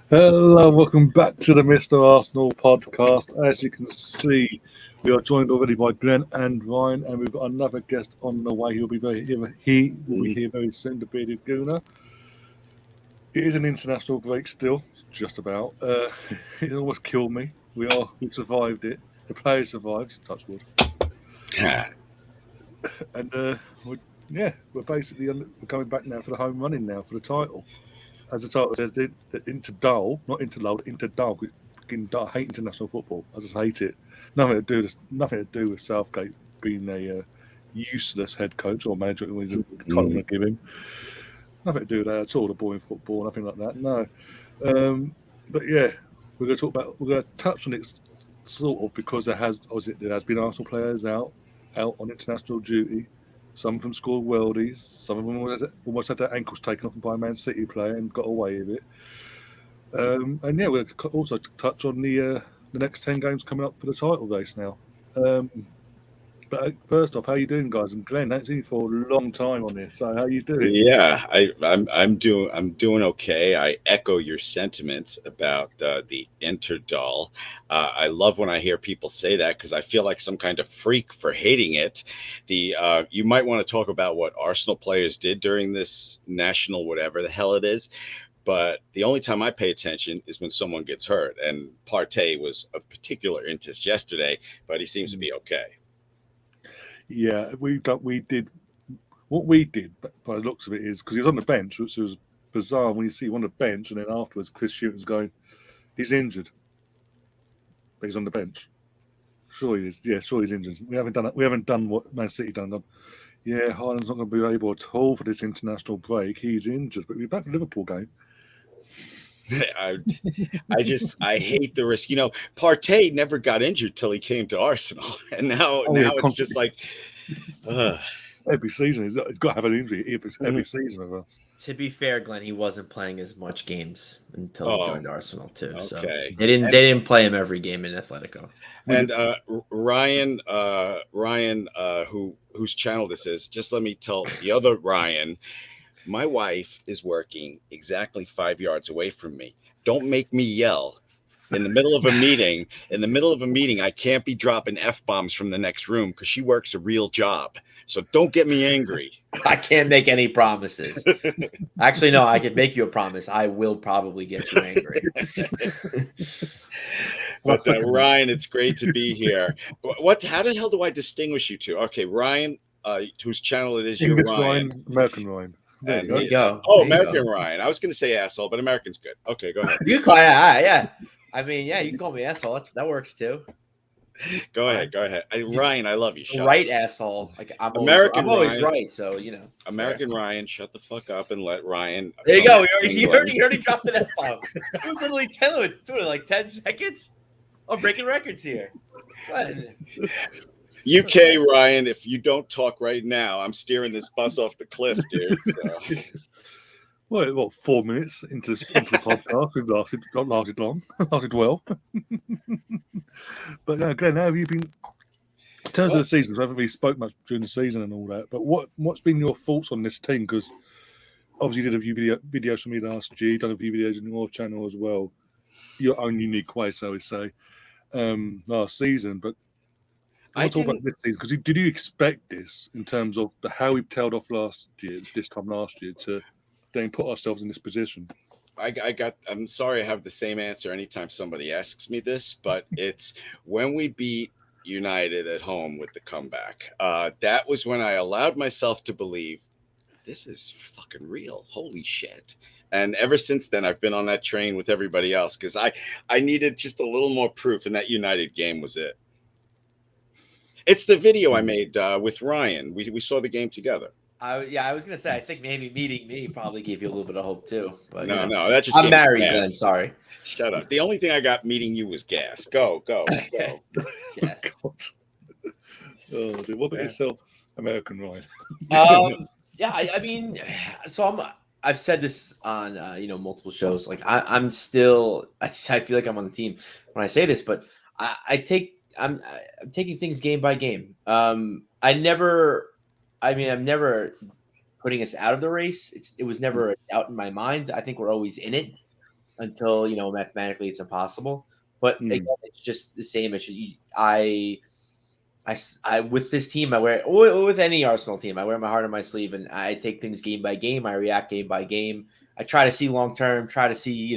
Hello, welcome back to the Mr. Arsenal podcast. As you can see, we are joined already by Glenn and Ryan, and we've got another guest on the way. He will be here very soon, the bearded Gooner. It is an international break still, just about. It almost killed me. We survived it. The players survived, touch wood. And we're basically we're coming back now for the home running now for the title. As the title says, into dull, not into low, into dull. I hate international football. I just hate it. Nothing to do with Southgate being a useless head coach or manager. We can't want to give him nothing to do with that at all. The boring football, nothing like that. No, but yeah, we're going to touch on it sort of because there has been Arsenal players out on international duty. Some of them scored worldies. Some of them almost had their ankles taken off by a Man City player and got away with it. And yeah, we'll also touch on the next 10 games coming up for the title race now. But first off, how you doing, guys? And Glenn, that's you for a long time on this. So how you doing? Yeah, I'm doing okay. I echo your sentiments about the Interdull. I love when I hear people say that because I feel like some kind of freak for hating it. You might want to talk about what Arsenal players did during this national whatever the hell it is. But the only time I pay attention is when someone ges hurt, and Partey was of particular interest yesterday, but he seems to be okay. Yeah, we did what we did by the looks of it is because he was on the bench, which was bizarre when you see him on the bench, and then afterwards Chris Hughton's going, he's injured, but he's on the bench. Sure he is. Yeah, sure he's injured. We haven't done what Man City done. Yeah, Haaland's not going to be able at all for this international break. He's injured, but we're back to the Liverpool game. I hate the risk. Partey never got injured till he came to Arsenal, and now it's just like every season he's got to have an injury every season of us. To be fair, Glenn, he wasn't playing as much games until he joined Arsenal too. Okay. So they didn't play him every game in Atletico. And Ryan, whose channel this is, just let me tell the other Ryan. My wife is working exactly 5 yards away from me. Don't make me yell in the middle of a meeting. In the middle of a meeting, I can't be dropping F-bombs from the next room because she works a real job. So don't get me angry. I can't make any promises. Actually, no, I can make you a promise. I will probably get you angry. But Ryan, it's great to be here. How the hell do I distinguish you two? Okay, Ryan, whose channel it is, you're Ryan. American Ryan. There you go. Oh, American Ryan. I was going to say asshole, but American's good. Okay, go ahead. You call yeah. I mean, yeah, you can call me asshole. That works too. Go ahead. Ryan, I love you. Right, asshole. Like I'm always right. So American Ryan, shut the fuck up and let Ryan. There you go. He already dropped an F-bomb. It was literally 10 seconds. I'm breaking records here. UK Ryan, if you don't talk right now, I'm steering this bus off the cliff, dude. So. Well, 4 minutes into the podcast, we've lasted long, lasted well. But Glenn, how have you been? In terms of the season, we haven't really spoke much during the season and all that. But what's been your thoughts on this team? Because obviously you did a few videos for me last year, done a few videos on your channel as well, your own unique way, so we say, last season. But I talk about this season because did you expect this in terms of how we tailed off this time last year to then put ourselves in this position? I'm sorry I have the same answer anytime somebody asks me this, but it's when we beat United at home with the comeback. That was when I allowed myself to believe this is fucking real. Holy shit. And ever since then, I've been on that train with everybody else because I needed just a little more proof, and that United game was it. It's the video I made with Ryan. We saw the game together. I was gonna say I think maybe meeting me probably gave you a little bit of hope too. But no, that just I'm married, Glenn. Sorry. Shut up. The only thing I got meeting you was gas. Go. Yeah. Oh, dude, what about yourself, American Ryan? I mean, so I've said this on multiple shows. Like I feel like I'm on the team when I say this, but I'm taking things game by game. I've never putting us out of the race. It was never a doubt in my mind. I think we're always in it until mathematically it's impossible. But again, it's just the same issue. I with this team, I wear with any Arsenal team, I wear my heart on my sleeve, and I take things game by game. I react game by game. I try to see long term, try to see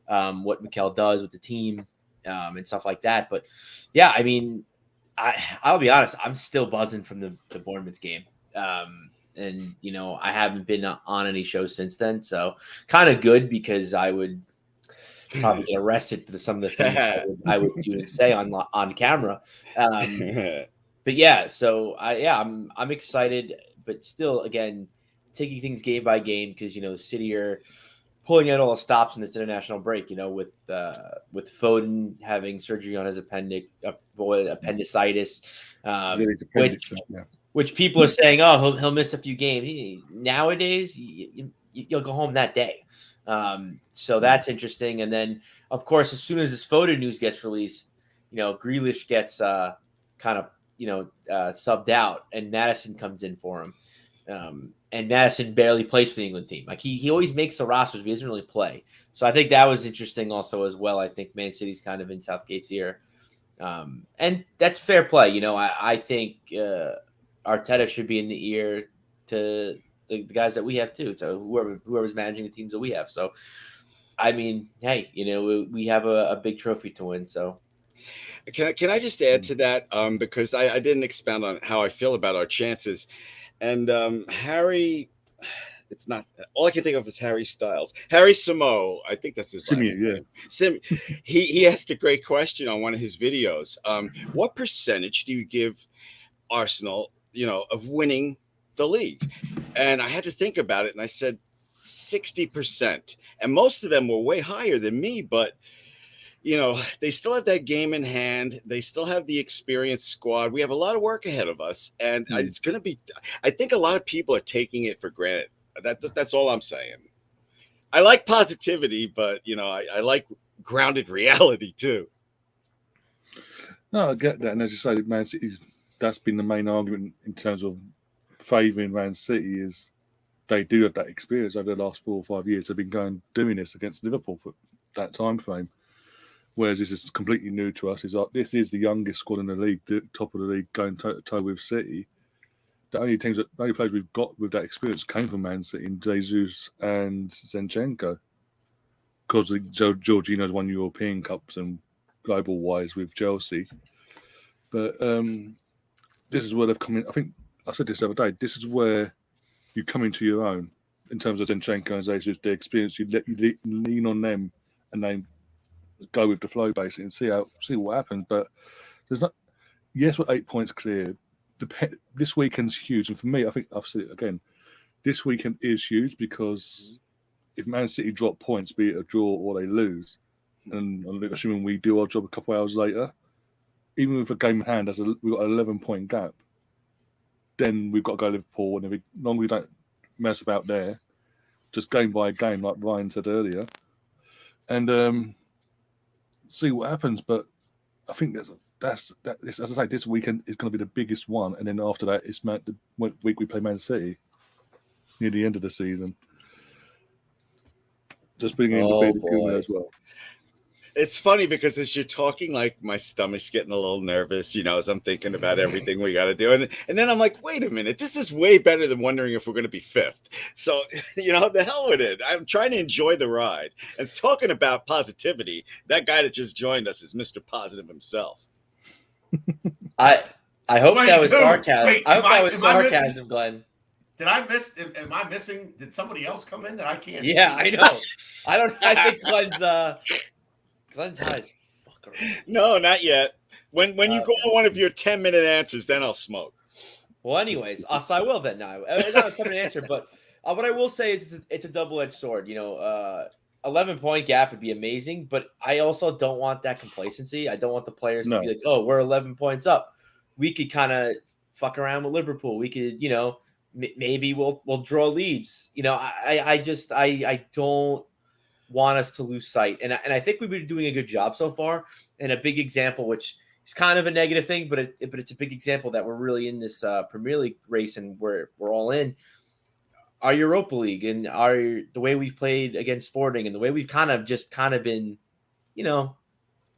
what Mikel does with the team and stuff like that. But yeah, I mean, I'll be honest, I'm still buzzing from the Bournemouth game. And I haven't been on any shows since then, so kind of good because I would probably get arrested for some of the things I would do and say on camera. But yeah, so I'm excited, but still, again, taking things game by game because City are pulling out all the stops in this international break. With Foden having surgery on his appendicitis, which people are saying, oh, he'll miss a few games. Nowadays, you'll go home that day. So that's interesting. And then, of course, as soon as this Foden news gets released, Grealish gets subbed out, and Madison comes in for him. And Madison barely plays for the England team. Like he always makes the rosters, but he doesn't really play. So I think that was interesting also as well. I think Man City's kind of in Southgate's ear. And that's fair play. I think Arteta should be in the ear to the guys that we have too. So whoever's managing the teams that we have. So, I mean, hey, we have a big trophy to win. So. Can I just add to that? Because I didn't expound on how I feel about our chances. And Harry, it's not all I can think of is Harry Styles. Harry Samo, I think that's his last name. Sim, he asked a great question on one of his videos. What percentage do you give Arsenal, of winning the league? And I had to think about it, and I said 60%. And most of them were way higher than me, but they still have that game in hand. They still have the experienced squad. We have a lot of work ahead of us, and it's going to be. I think a lot of people are taking it for granted. That's all I'm saying. I like positivity, but I like grounded reality too. No, I get that, and as you say, Man City. That's been the main argument in terms of favouring Man City is they do have that experience over the last 4 or 5 years. They've been doing this against Liverpool for that time frame. Whereas this is completely new to us. This is the youngest squad in the league, the top of the league, going toe to toe with City. The only players we've got with that experience came from Man City, in Jesus and Zinchenko. Because Jorginho's won European Cups and global wise with Chelsea. But this is where they've come in. I think I said this the other day. This is where you come into your own in terms of Zinchenko and Jesus. The experience, you lean on them, and then go with the flow basically and see what happens. But there's not. Yes, we're 8 points clear. This weekend's huge, and for me, I think I've said it again. This weekend is huge because if Man City drop points, be it a draw or they lose, and assuming we do our job a couple of hours later, even with a game in hand, we've got an 11-point gap. Then we've got to go Liverpool, and as long as we don't mess about there, just game by game, like Ryan said earlier, and see what happens. But I think as I say, this weekend is going to be the biggest one, and then after that, it's the week we play Man City near the end of the season. Just bringing in the Beta Guma as well. It's funny because as you're talking, like my stomach's getting a little nervous, as I'm thinking about everything we got to do. And then I'm like, wait a minute, this is way better than wondering if we're going to be fifth. So, the hell with it. I'm trying to enjoy the ride. And talking about positivity, that guy that just joined us is Mr. Positive himself. I hope that was sarcasm. I hope that was sarcasm, Glenn. Did I miss? Am I missing? Did somebody else come in that I can't? Yeah, see? I know. I think Glenn's high as fuck. No, not yet. When you go on one of your 10-minute answers, then I'll smoke. Well, anyways, so I will then now. Not a 10-minute answer, but what I will say is it's a double-edged sword. 11-point gap would be amazing, but I also don't want that complacency. I don't want the players to be like, oh, we're 11 points up. We could kind of fuck around with Liverpool. We could, maybe we'll draw leads. I don't want us to lose sight. And I think we've been doing a good job so far. And a big example, which is kind of a negative thing, but it's a big example that we're really in this Premier League race and we're all in. our Europa League and the way we've played against Sporting and the way we've kind of been,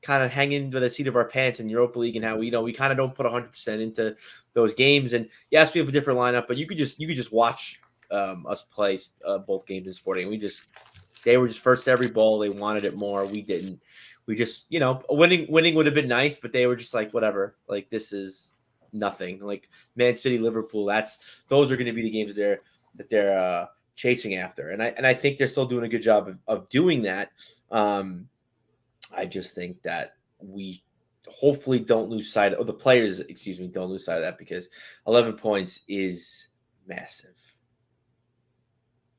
kind of hanging by the seat of our pants in Europa League and how we kind of don't put 100% into those games. And yes, we have a different lineup, but you could just watch us play both games in Sporting. They were just first to every ball. They wanted it more. We didn't. We just, winning would have been nice, but they were just like, whatever. Like, this is nothing. Like Man City, Liverpool, those are going to be the games that they're chasing after. And I think they're still doing a good job of doing that. I just think that we hopefully don't lose sight of the players, don't lose sight of that, because 11 points is massive.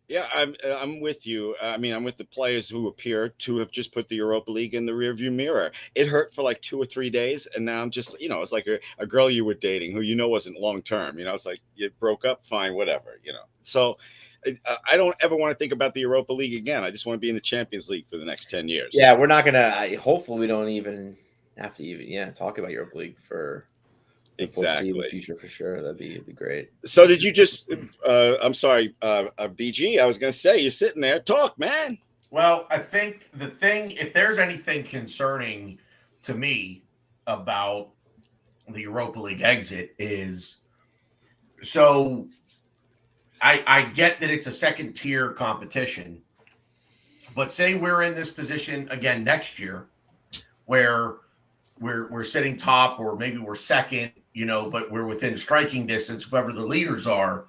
Yeah, I'm with you. I mean, I'm with the players who appear to have just put the Europa League in the rearview mirror. It hurt for like 2 or 3 days, and now I'm just, it's like a girl you were dating who wasn't long term. It's like you broke up, fine, whatever. So I don't ever want to think about the Europa League again. I just want to be in the Champions League for the next 10 years. Yeah, we're not gonna. Hopefully, we don't even have to talk about Europa League for. Exactly. The future for sure. That'd be great. So did you just? I'm sorry, BG. I was going to say you're sitting there. Talk, man. Well, I think if there's anything concerning to me about the Europa League exit is, so I get that it's a second tier competition, but say we're in this position again next year, where we're sitting top, or maybe we're second. But we're within striking distance, whoever the leaders are,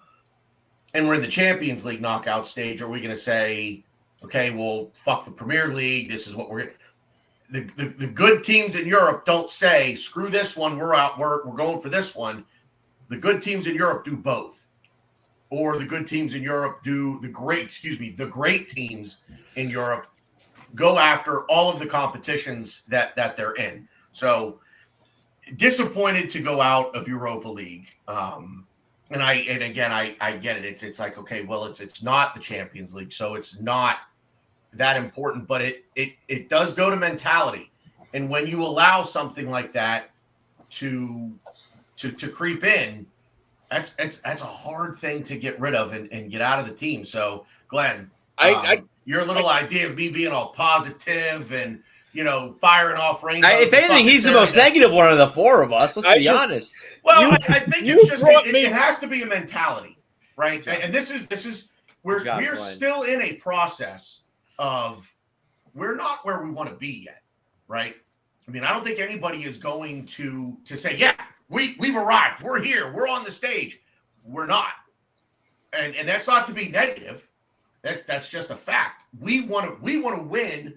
and we're in the Champions League knockout stage. Are we going to say, okay, well, fuck the Premier League? This is what we're the good teams in Europe don't say, screw this one, we're out, we're going for this one. The good teams in Europe do both. Or the good teams in Europe do the great teams in Europe go after all of the competitions that they're in. So disappointed to go out of Europa League. And again, I get it. It's like, okay, well, it's not the Champions League, so it's not that important, but it does go to mentality. And when you allow something like that to creep in, that's a hard thing to get rid of and get out of the team. So Glenn, your little idea of me being all positive and firing off rainbows. If anything, he's the most negative one of the four of us. Let's be honest. Well, I think it has to be a mentality, right? And this is we're still in a process of we're not where we want to be yet, right? I mean, I don't think anybody is going to say, yeah, we've arrived, we're here, we're on the stage. We're not, and that's not to be negative. That's just a fact. We want to win.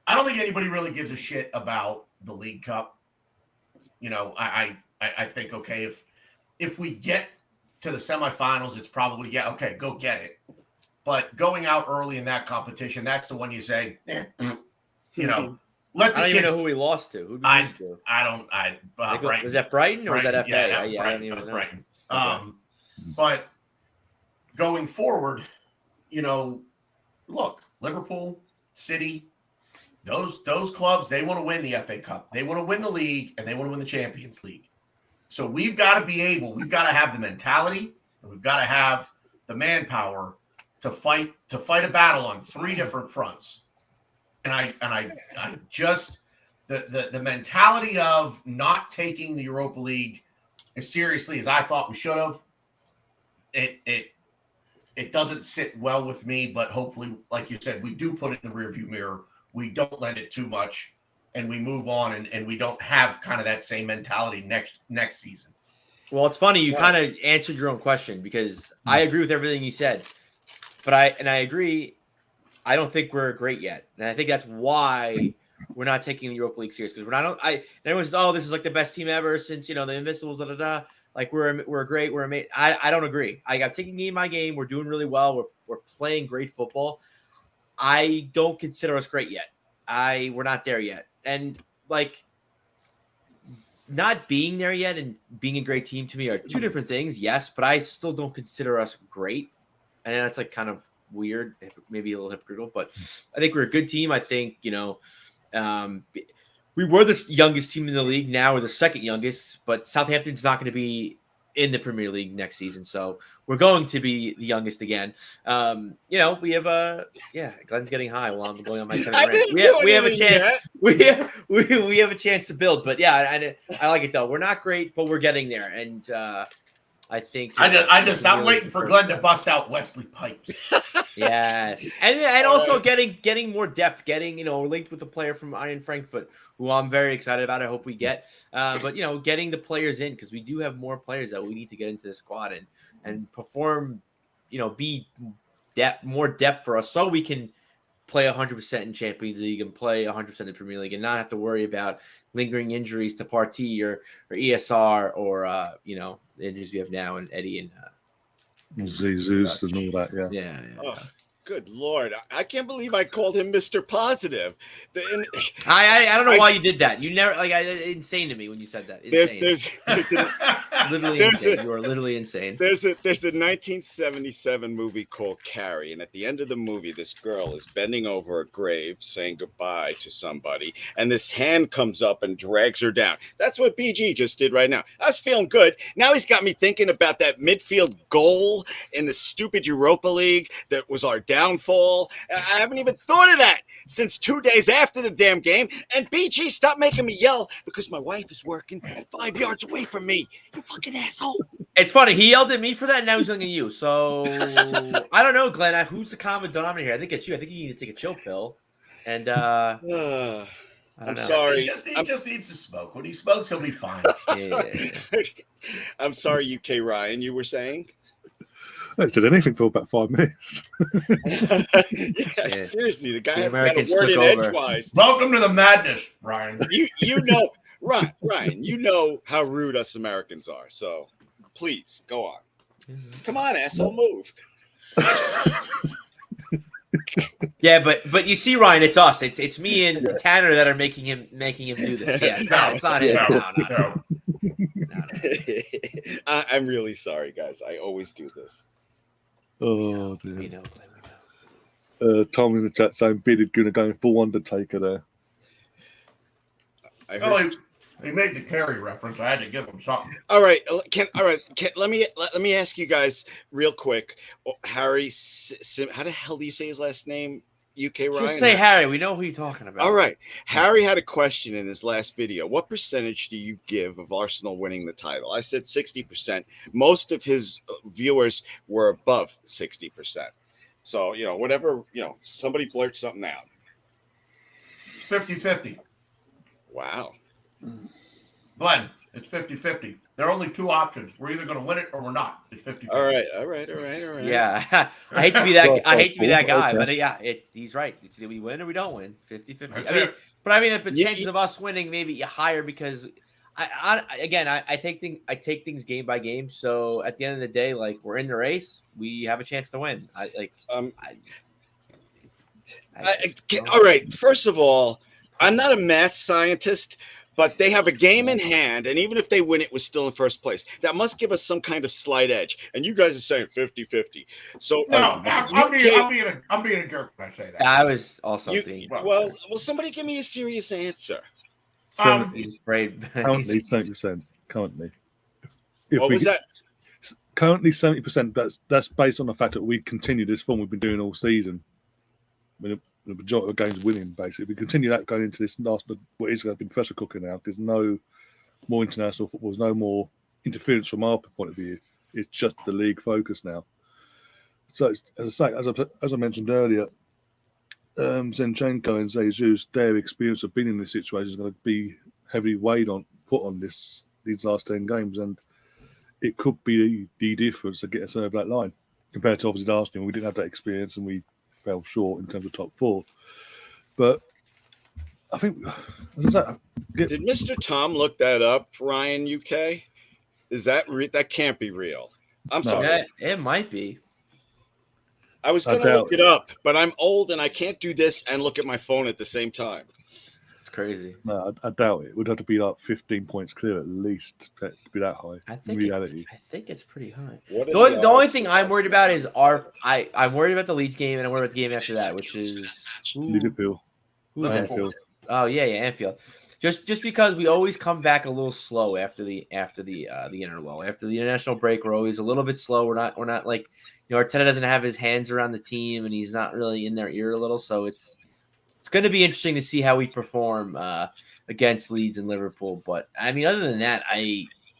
I don't think anybody really gives a shit about the League Cup. I think, okay, if we get to the semifinals, it's probably, okay, go get it. But going out early in that competition, that's the one you say, let the I don't even know who we lost to. Who did we lose to? I don't. Brighton. Was that Brighton or was that FA? Yeah, I don't even know. Brighton. Okay. But going forward, look, Liverpool, City, those clubs, they want to win the FA Cup. They want to win the league, and they want to win the Champions League. So we've got to have the mentality, and we've got to have the manpower to fight a battle on 3 different fronts. And I just the mentality of not taking the Europa League as seriously as I thought we should have, it doesn't sit well with me, but hopefully, like you said, we do put it in the rearview mirror. We don't lend it too much, and we move on, and we don't have kind of that same mentality next season. Well, it's funny. You kind of answered your own question, because I agree with everything you said, but I agree. I don't think we're great yet, and I think that's why we're not taking the Europa League serious, because we're not. Everyone says, "Oh, this is like the best team ever since the Invincibles." Da da da. Like we're great. We're amazing. I don't agree. I'm taking my game. We're doing really well. We're playing great football. I don't consider us great yet. We're not there yet. And like not being there yet and being a great team to me are two different things. Yes, but I still don't consider us great. And that's like kind of weird, maybe a little hypocritical, but I think we're a good team. I think, we were the youngest team in the league. Now we're the second youngest, but Southampton's not going to be in the Premier League next season. So we're going to be the youngest again. We have Glenn's getting high while I'm going on my 10 I rant. didn't We do have a anything chance. yet. We have a chance to build, but yeah, I like it though. We're not great, but we're getting there, and I think I'm waiting for Glenn to bust out Wesley Pipes. Yes, and also getting more depth, linked with a player from Iron Frankfurt, who I'm very excited about. I hope we get, but getting the players in, because we do have more players that we need to get into the squad and perform, be more depth for us, so we can play 100% in Champions League and play 100% in Premier League and not have to worry about lingering injuries to Partey or ESR or the injuries we have now and Eddie and Jesus and all that. yeah. Oh, good Lord. I can't believe I called him Mr. Positive. I don't know why you did that. You never insane to me when you said that. Insane. You are literally insane. There's a 1977 movie called Carrie, and at the end of the movie, this girl is bending over a grave saying goodbye to somebody, and this hand comes up and drags her down. That's what BG just did right now. I was feeling good. Now he's got me thinking about that midfield goal in the stupid Europa League that was our downfall. I haven't even thought of that since 2 days after the damn game. And BG, stop making me yell because my wife is working 5 yards away from me. You fucking asshole. It's funny. He yelled at me for that, and now he's yelling at you. So I don't know, Glenn. Who's the common denominator here? I think it's you. I think you need to take a chill pill. And I don't I'm know. sorry. He just needs to smoke. When he smokes, he'll be fine. Yeah. I'm sorry, UK Ryan. You were saying? I haven't said anything for about 5 minutes. Yeah, seriously, the guy The hasn't got Americans a word took in over. edgewise. Welcome to the madness, Ryan. You know, Ryan, you know how rude us Americans are. So please go on. Come on, asshole, move. Yeah, but you see, Ryan, it's us. It's me and Tanner that are making him do this. Yeah, no, it's not him. No. I'm really sorry, guys. I always do this. Oh, dear. We know, Glenn, we know. Tom in the chat saying Bearded Gunner going full Undertaker there. I Oh, heard. he made the Carrie reference. I had to give him something. All right, let me ask you guys real quick. Harry, how the hell do you say his last name? UK Ryan. Just say Harry. We know who you're talking about. All right. Harry had a question in his last video. What percentage do you give of Arsenal winning the title? I said 60%. Most of his viewers were above 60%. So, whatever, somebody blurt something out. It's 50-50. Wow. Glenn, it's 50-50. There are only two options. We're either going to win it or we're not. It's 50-50. All right. Yeah, I hate to be that guy, but he's right. It's either we win or we don't win. 50-50. I mean, the chances of us winning maybe higher because I take things game by game. So at the end of the day, like we're in the race, we have a chance to win. All right. First of all, I'm not a math scientist, but they have a game in hand, and even if they win, it was still in first place. That must give us some kind of slight edge. And you guys are saying 50-50. So no, I'm being a jerk when I say that. I was also being. Well, somebody give me a serious answer. He's afraid. Currently 70%. Currently. What was that? Currently 70%. That's based on the fact that we continue this form we've been doing all season. I mean, the majority of games winning, basically. We continue that going into this last, what is going to be pressure cooker now. There's no more international football. There's no more interference from our point of view. It's just the league focus now. So, as I mentioned earlier, Zinchenko and Jesus, their experience of being in this situation is going to be heavily put on these last 10 games, and it could be the difference to get us over that line compared to obviously Arsenal. We didn't have that experience, and we fell short in terms of top four. But I think, as I said, did Mr. Tom look that up, Ryan UK? Is that that can't be real? I'm sorry. Yeah, it might be. I was going to look it up, but I'm old and I can't do this and look at my phone at the same time. It's crazy. No, I doubt it. It would have to be like 15 points clear at least to be that high. I think in reality. I think it's pretty high. The only thing I'm worried about is I'm worried about the Leeds game, and I'm worried about the game after that, which is Liverpool. Who's Anfield. Oh yeah, Anfield. Just because we always come back a little slow after the interlull. After the international break, we're always a little bit slow. We're not like, Arteta doesn't have his hands around the team and he's not really in their ear a little. So it's going to be interesting to see how we perform against Leeds and Liverpool. But I mean, other than that,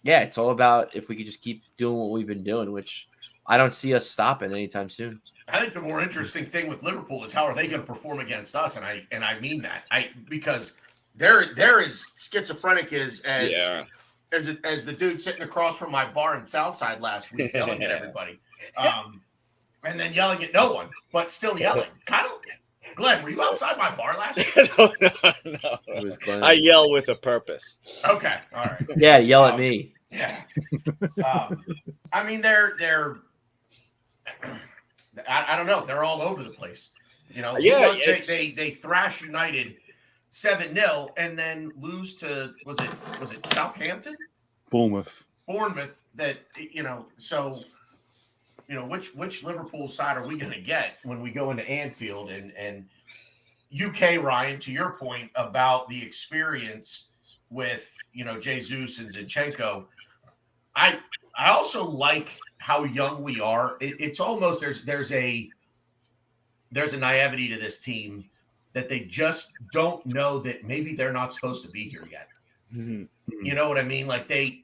it's all about if we could just keep doing what we've been doing, which I don't see us stopping anytime soon. I think the more interesting thing with Liverpool is how are they going to perform against us, and I mean that because they're as schizophrenic as the dude sitting across from my bar in Southside last week yelling at everybody, and then yelling at no one, but still yelling. Kind of, Glenn, were you outside my bar last week? No. I yell with a purpose. Okay, all right. Yeah, yell at me. Yeah. I mean, they're. I don't know. They're all over the place. They thrash United 7-0 and then lose to was it Southampton? Bournemouth. That which Liverpool side are we going to get when we go into Anfield and UK, Ryan, to your point about the experience with Jesus and Zinchenko, I also like how young we are. It's almost there's a naivety to this team that they just don't know that maybe they're not supposed to be here yet. Mm-hmm. You know what I mean? Like they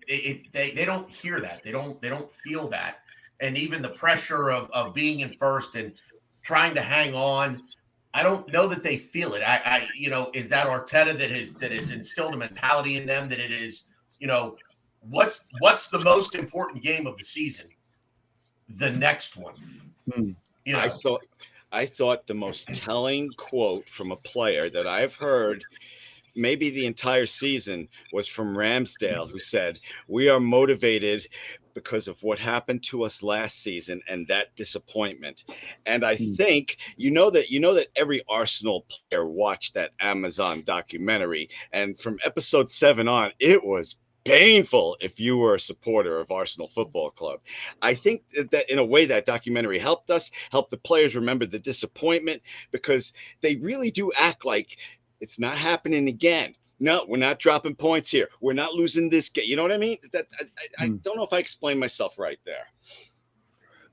don't hear that. They don't feel that. And even the pressure of being in first and trying to hang on, I don't know that they feel it. Is that Arteta that has instilled a mentality in them that it is, what's the most important game of the season? The next one. I thought the most telling quote from a player that I've heard maybe the entire season was from Ramsdale, who said, "We are motivated because of what happened to us last season and that disappointment." And I think that every Arsenal player watched that Amazon documentary, and from episode 7 on, it was painful if you were a supporter of Arsenal Football Club. I think that in a way that documentary helped the players remember the disappointment, because they really do act like it's not happening again. No, we're not dropping points here. We're not losing this game. You know what I mean? I don't know if I explained myself right there.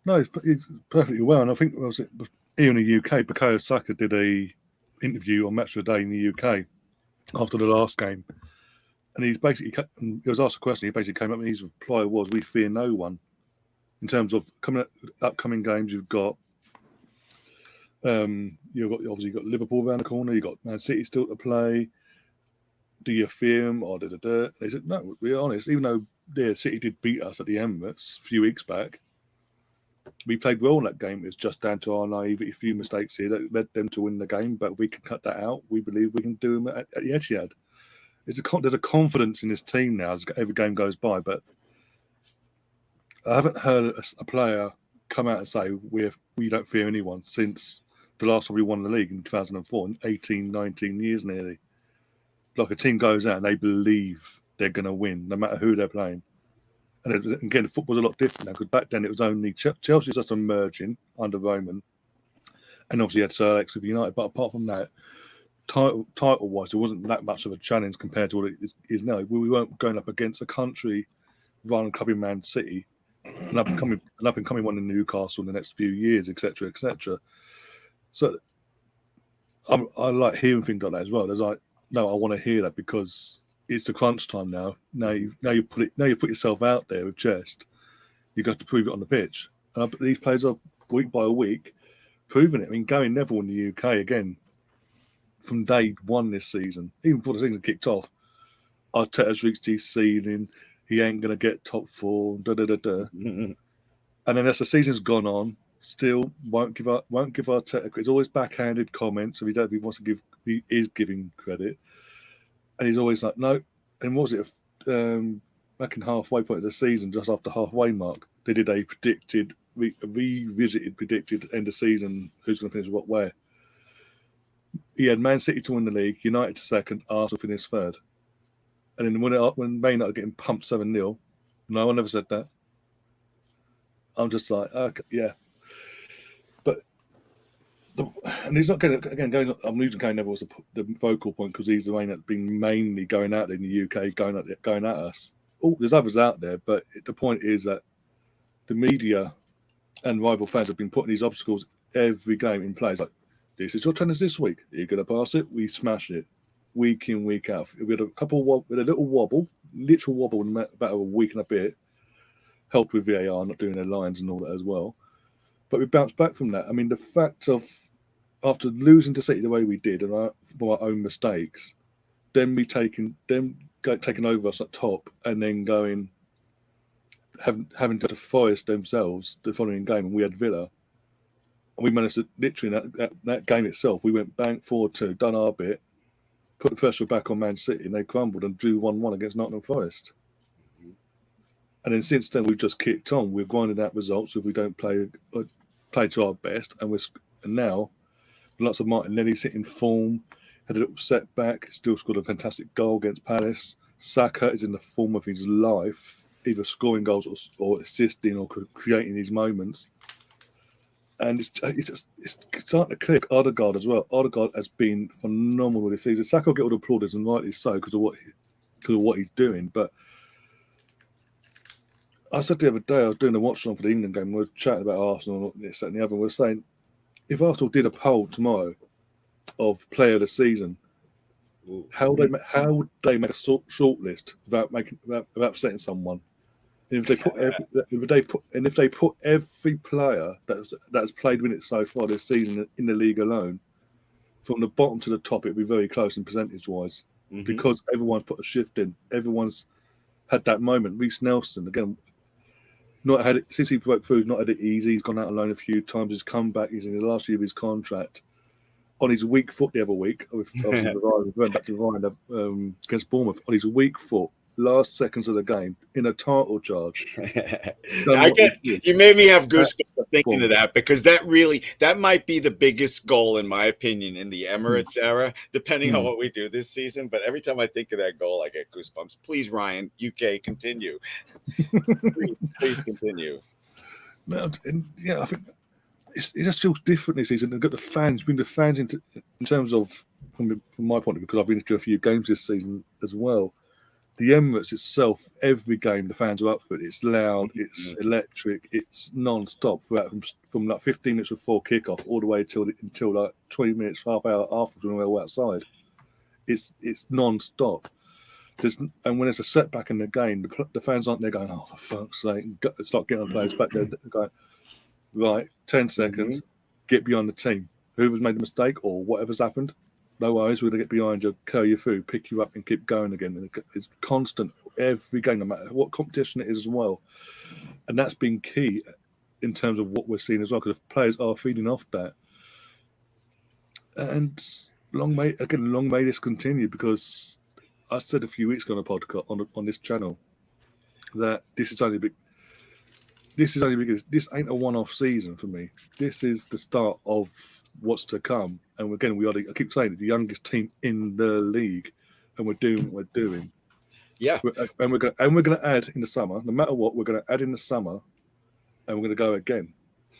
No, it's perfectly well. And I think here in the UK, Bukayo Saka did a interview on Match of the Day in the UK after the last game. And he was asked a question. He basically came up and his reply was, "We fear no one." In terms of upcoming games, you've got obviously got Liverpool around the corner. You've got Man City still to play. Do you fear them or da? They said, no, we're honest. Even though City did beat us at the Emirates a few weeks back, we played well in that game. It's just down to our naivety, a few mistakes here that led them to win the game. But if we can cut that out, we believe we can do them at the Etihad. There's a confidence in this team now as every game goes by. But I haven't heard a player come out and say we don't fear anyone since the last time we won the league in 2004, 18, 19 years nearly. Like a team goes out and they believe they're going to win no matter who they're playing. And again, football's a lot different now, because back then it was only Chelsea's just emerging under Roman, and obviously you had Sir Alex with United. But apart from that, title-wise, there wasn't that much of a challenge compared to what it is now. We weren't going up against a country run clubbing Man City, an up and coming one in Newcastle in the next few years, etc., etc. So I like hearing things like that as well. There's like, no, I want to hear that because it's the crunch time now. Now you put yourself out there with chest. You've got to prove it on the pitch. And these players are week by week proving it. I mean, Gary Neville in the UK again from day one this season, even before the season kicked off. Arteta's reached his ceiling. He ain't gonna get top 4. And then as the season's gone on, still won't give Arteta. It's always backhanded comments. If he wants to give, he is giving credit, and he's always like, no. And what was it? Back in halfway point of the season, just after halfway mark, they did a predicted end of season. Who's going to finish what where? He had Man City to win the league, United to second, Arsenal finished third. And then when Man United getting pumped 7-0, no one ever said that. I'm just like, okay, yeah. But And he's not going to, I'm losing Kane Neville was the focal point because he's the one that's been mainly going out in the UK, going at us. Oh, there's others out there, but the point is that the media and rival fans have been putting these obstacles every game in place. Like, this is your tennis this week. You're going to pass it, we smash it. Week in, week out. We had a little wobble, literal wobble in about a week and a bit, helped with VAR not doing their lines and all that as well. But we bounced back from that. I mean, the fact of after losing to City the way we did and our own mistakes, then taking over us at top and then having to Forest themselves the following game, and we had Villa. And we managed to literally that game itself, we went bang 4-2, done our bit, put the pressure back on Man City, and they crumbled and drew 1-1 against Nottingham Forest. And then since then, we've just kicked on. We're grinding out results if we don't play to our best. And now, lots of Martinelli sitting form, had a little setback, still scored a fantastic goal against Palace. Saka is in the form of his life, either scoring goals or assisting or creating these moments. And it's starting to click. Odegaard as well. Odegaard has been phenomenal this season. Saka will get all the plaudits, and rightly so, because of what he's doing. But I said the other day, I was doing a watch on for the England game. We were chatting about Arsenal, this, that, and the other. We were saying, if Arsenal did a poll tomorrow of player of the season, how would they make a short list without upsetting someone? And if they put every player that has played minutes so far this season in the league alone, from the bottom to the top, it'd be very close in percentage-wise, because everyone's put a shift in. Everyone's had that moment. Reece Nelson, again, not had it since he broke through. He's not had it easy. He's gone out alone a few times. He's come back. He's in the last year of his contract. On his weak foot the other week, went back to Ryan against Bournemouth. On his weak foot, last seconds of the game in a title charge. You made me have goosebumps thinking of that, because that might be the biggest goal in my opinion in the Emirates era, depending on what we do this season. But every time I think of that goal, I get goosebumps. Please, Ryan, UK, continue. please continue. No, I think it just feels different this season. They've got the fans, in terms of from my point of view, because I've been to a few games this season as well. The Emirates itself, every game, the fans are up for it. It's loud, it's electric, it's non-stop from like 15 minutes before kickoff all the way until like 20 minutes, half hour afterwards when we're all outside. It's non-stop. And when there's a setback in the game, the fans aren't there going, "Oh, for fuck's sake!" It's like getting on players back there going, "Right, 10 seconds, get behind the team. Whoever's made a mistake or whatever's happened, no worries, we're going to get behind you, carry you through, pick you up and keep going again." And it's constant every game, no matter what competition it is as well. And that's been key in terms of what we're seeing as well, because players are feeding off that. And long may this continue, because I said a few weeks ago on a podcast on this channel that this ain't a one-off season for me. This is the start of what's to come. And again, I keep saying it, the youngest team in the league, and we're doing what we're doing. Yeah. And we're going to add in the summer. No matter what, we're going to add in the summer, and we're going to go again.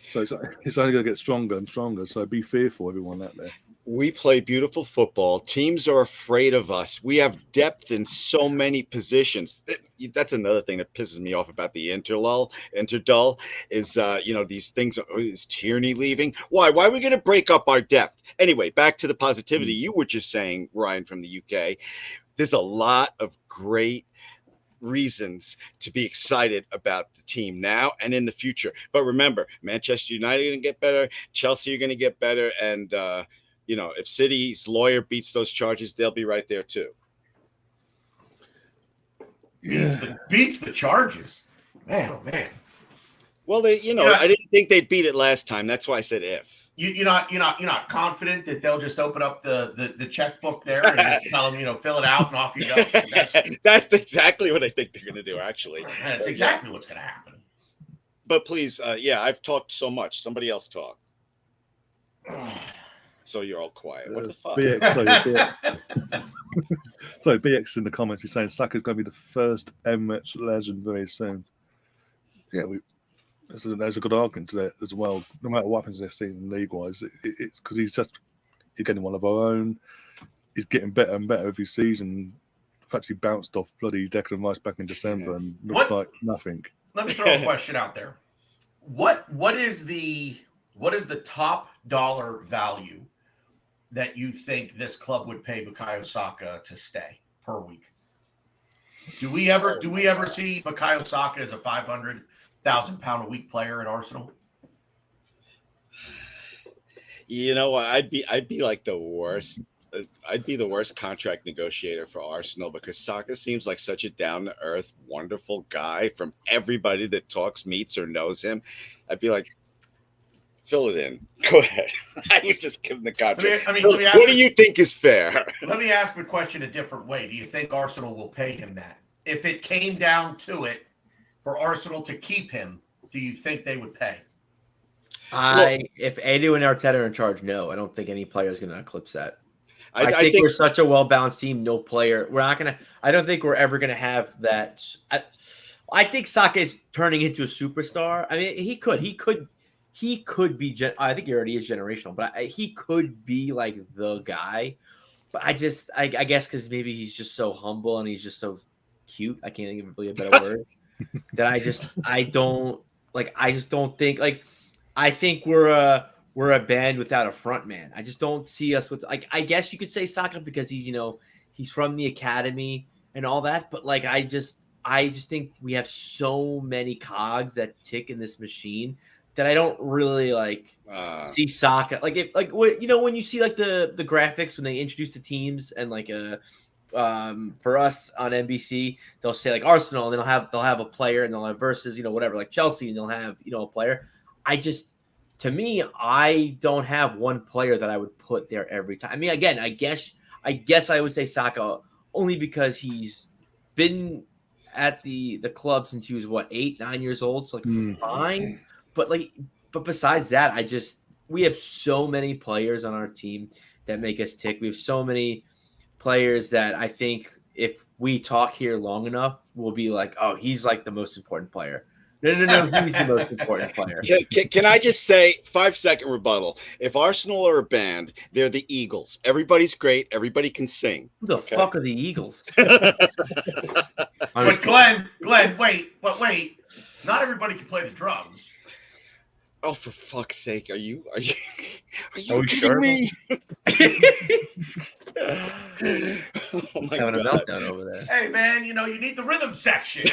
So it's only going to get stronger and stronger. So be fearful, everyone out there. We play beautiful football. Teams are afraid of us. We have depth in so many positions. That's another thing that pisses me off about the Interdull is, these things. Is Tierney leaving? Why? Why are we going to break up our depth? Anyway, back to the positivity you were just saying, Ryan, from the UK. There's a lot of great reasons to be excited about the team now and in the future. But remember, Manchester United are going to get better. Chelsea are going to get better. And, if City's lawyer beats those charges, they'll be right there too. Beats the charges. Man, oh man. Well, I didn't think they'd beat it last time. That's why I said if. You're not confident that they'll just open up the checkbook there and just tell them, fill it out and off you go. That's exactly what I think they're going to do, actually. And it's exactly what's going to happen. But please, I've talked so much. Somebody else talk. So you're all quiet. What the fuck? BX in the comments is saying Saka's going to be the first Emirates legend very soon. Yeah, there's a good argument to that as well. No matter what happens this season league-wise, it's because he's getting one of our own. He's getting better and better every season. In fact, he bounced off bloody Declan Rice back in December and looked like nothing. Let me throw a question out there. What is the top dollar value that you think this club would pay Bukayo Saka to stay per week? Do we ever see Bukayo Saka as a 500,000 pound a week player at Arsenal? You know what? I'd be like the worst. I'd be the worst contract negotiator for Arsenal because Saka seems like such a down-to-earth, wonderful guy from everybody that talks, meets, or knows him. I'd be like, fill it in. Go ahead. I would just give him the contract. What do you think is fair? Let me ask the question a different way. Do you think Arsenal will pay him that? If it came down to it for Arsenal to keep him, do you think they would pay? If Edu and Arteta are in charge, no. I don't think any player is going to eclipse that. I think we're such a well-balanced team. No player. We're not going to – I don't think we're ever going to have that. I think Saka is turning into a superstar. I mean, he could be – I think he already is generational, but he could be like the guy. But I guess because maybe he's just so humble and he's just so cute. I can't think of really a better word. That I just don't think – like I think we're a band without a front man. I just don't see us with I guess you could say Saka because he's from the academy and all that, but like I just think we have so many cogs that tick in this machine that I don't really see Saka when you see like the graphics when they introduce the teams and for us on NBC they'll say like Arsenal and they'll have a player and they'll have versus whatever like Chelsea and they'll have a player. To me, I don't have one player that I would put there every time. I mean, again, I guess I would say Saka only because he's been at the club since he was 8, 9 years old. So fine. But besides that, we have so many players on our team that make us tick. We have so many players that I think if we talk here long enough, we'll be like, oh, he's like the most important player. No, he's the most important player. Can I just say 5-second rebuttal? If Arsenal are a band, they're the Eagles. Everybody's great. Everybody can sing. Who the fuck are the Eagles? But Glenn, wait. Not everybody can play the drums. Oh, for fuck's sake! Are you kidding sure? Me? Oh my having God. A meltdown over there. Hey man, you need the rhythm section.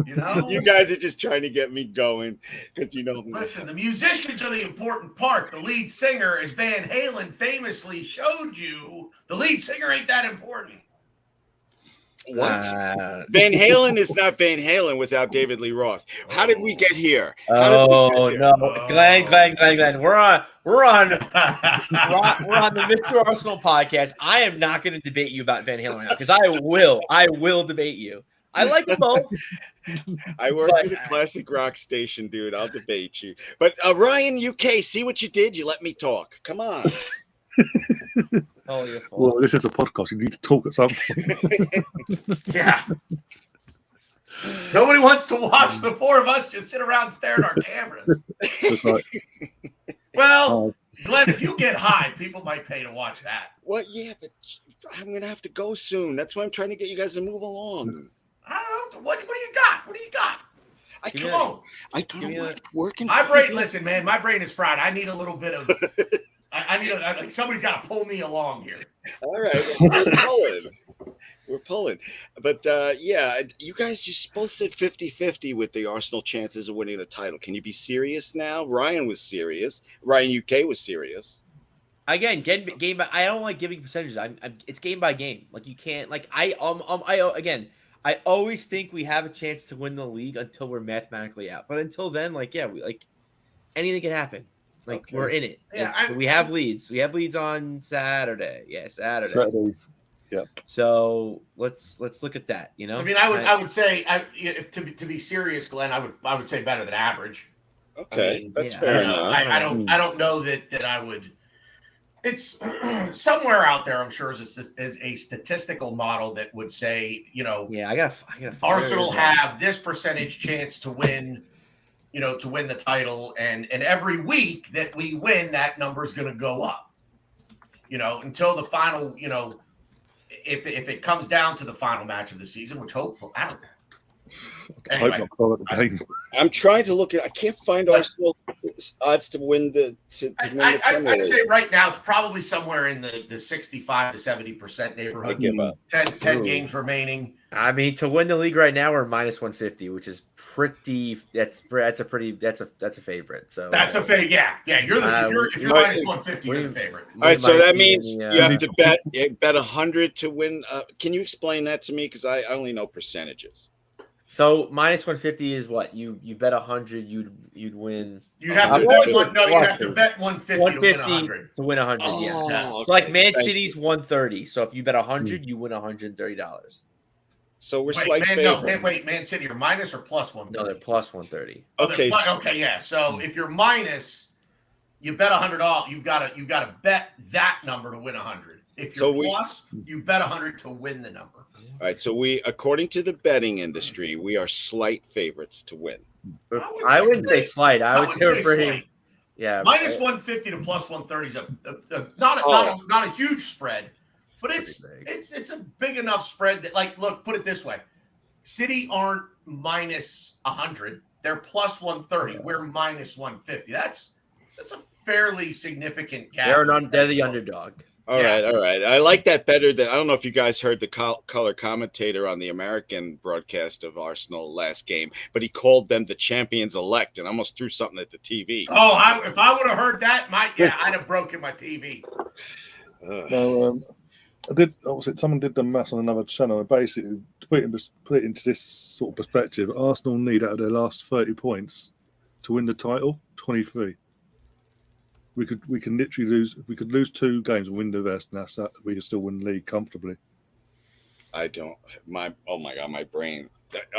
You guys are just trying to get me going because Listen, the musicians are the important part. The lead singer, as Van Halen famously showed you, the lead singer ain't that important. What? Van Halen is not Van Halen without David Lee Roth. How did we get here? No, Glenn. We're on the Mr. Arsenal podcast. I am not going to debate you about Van Halen because I will debate you. I like them both. I work at a classic rock station, dude. I'll debate you. But Ryan, UK, see what you did? You let me talk. Come on. Well, this is a podcast. You need to talk at some point. Yeah. Nobody wants to watch the four of us just sit around staring at our cameras. Well, Glenn, if you get high, people might pay to watch that. Well, yeah, but I'm going to have to go soon. That's why I'm trying to get you guys to move along. I don't know. What do you got? What do you got? I don't working. Listen, man, my brain is fried. I need a little bit of... I need somebody's got to pull me along here. All right, we're pulling. But you guys just both said 50-50 with the Arsenal chances of winning the title. Can you be serious now? Ryan was serious. Ryan UK was serious. Again, game by. I don't like giving percentages. It's game by game. Like you can't. Like I always think we have a chance to win the league until we're mathematically out. But until then, anything can happen. We're in it. Yeah, we have leads. We have leads on Saturday. Yeah, Saturday. Yeah. So let's look at that. I mean, I would say to be serious, Glenn, I would say better than average. Okay, that's fair enough. I don't know that I would. It's somewhere out there. I'm sure is a statistical model that would say, Yeah, I got. Arsenal have this percentage chance to win to win the title. And every week that we win, that number is going to go up, until the final, if it comes down to the final match of the season, which hopefully, I don't know. I hope not call it the game. I'm trying to look at. I can't find Arsenal odds to win the. I'd say right now it's probably somewhere in the 65 to 70% neighborhood. I give up. 10 games remaining. I mean, to win the league right now, we're minus 150, which is pretty. That's a favorite. So that's a favorite. Yeah. If you're minus 150, you're the favorite. All right, so that means you have to bet 100 to win. Can you explain that to me? Because I only know percentages. So minus 150 is what you bet 100, you'd win. You'd have to bet you have to bet 150 to win 100. To win 100, yeah. Okay. So like Man City's 130. So if you bet 100, you win $130. So we're slight favorite. Man City are minus or plus 130? No, they're plus 130. Okay. Okay, yeah. So if you're minus, you bet $100. You've got to bet that number to win 100. If you're plus, you bet 100 to win the number. All right, so we, according to the betting industry, we are slight favorites to win. I wouldn't say slight. I would say we're pretty. Slight. Yeah, minus 150 to plus 130 is not a huge spread, but it's a big enough spread that, like, look, put it this way: City aren't minus 100; they're plus 130. We're minus 150. That's a fairly significant gap. They're the underdog. All right. I like that better than, I don't know if you guys heard the color commentator on the American broadcast of Arsenal last game, but he called them the champions elect and almost threw something at the TV. Oh, if I would have heard that, I'd have broken my TV. No, someone did the maths on another channel, and basically to put it into this sort of perspective, Arsenal need out of their last 30 points to win the title 23. We can literally lose. We could lose 2 games and win the rest, and that's that. We can still win the league comfortably. Oh my God, my brain.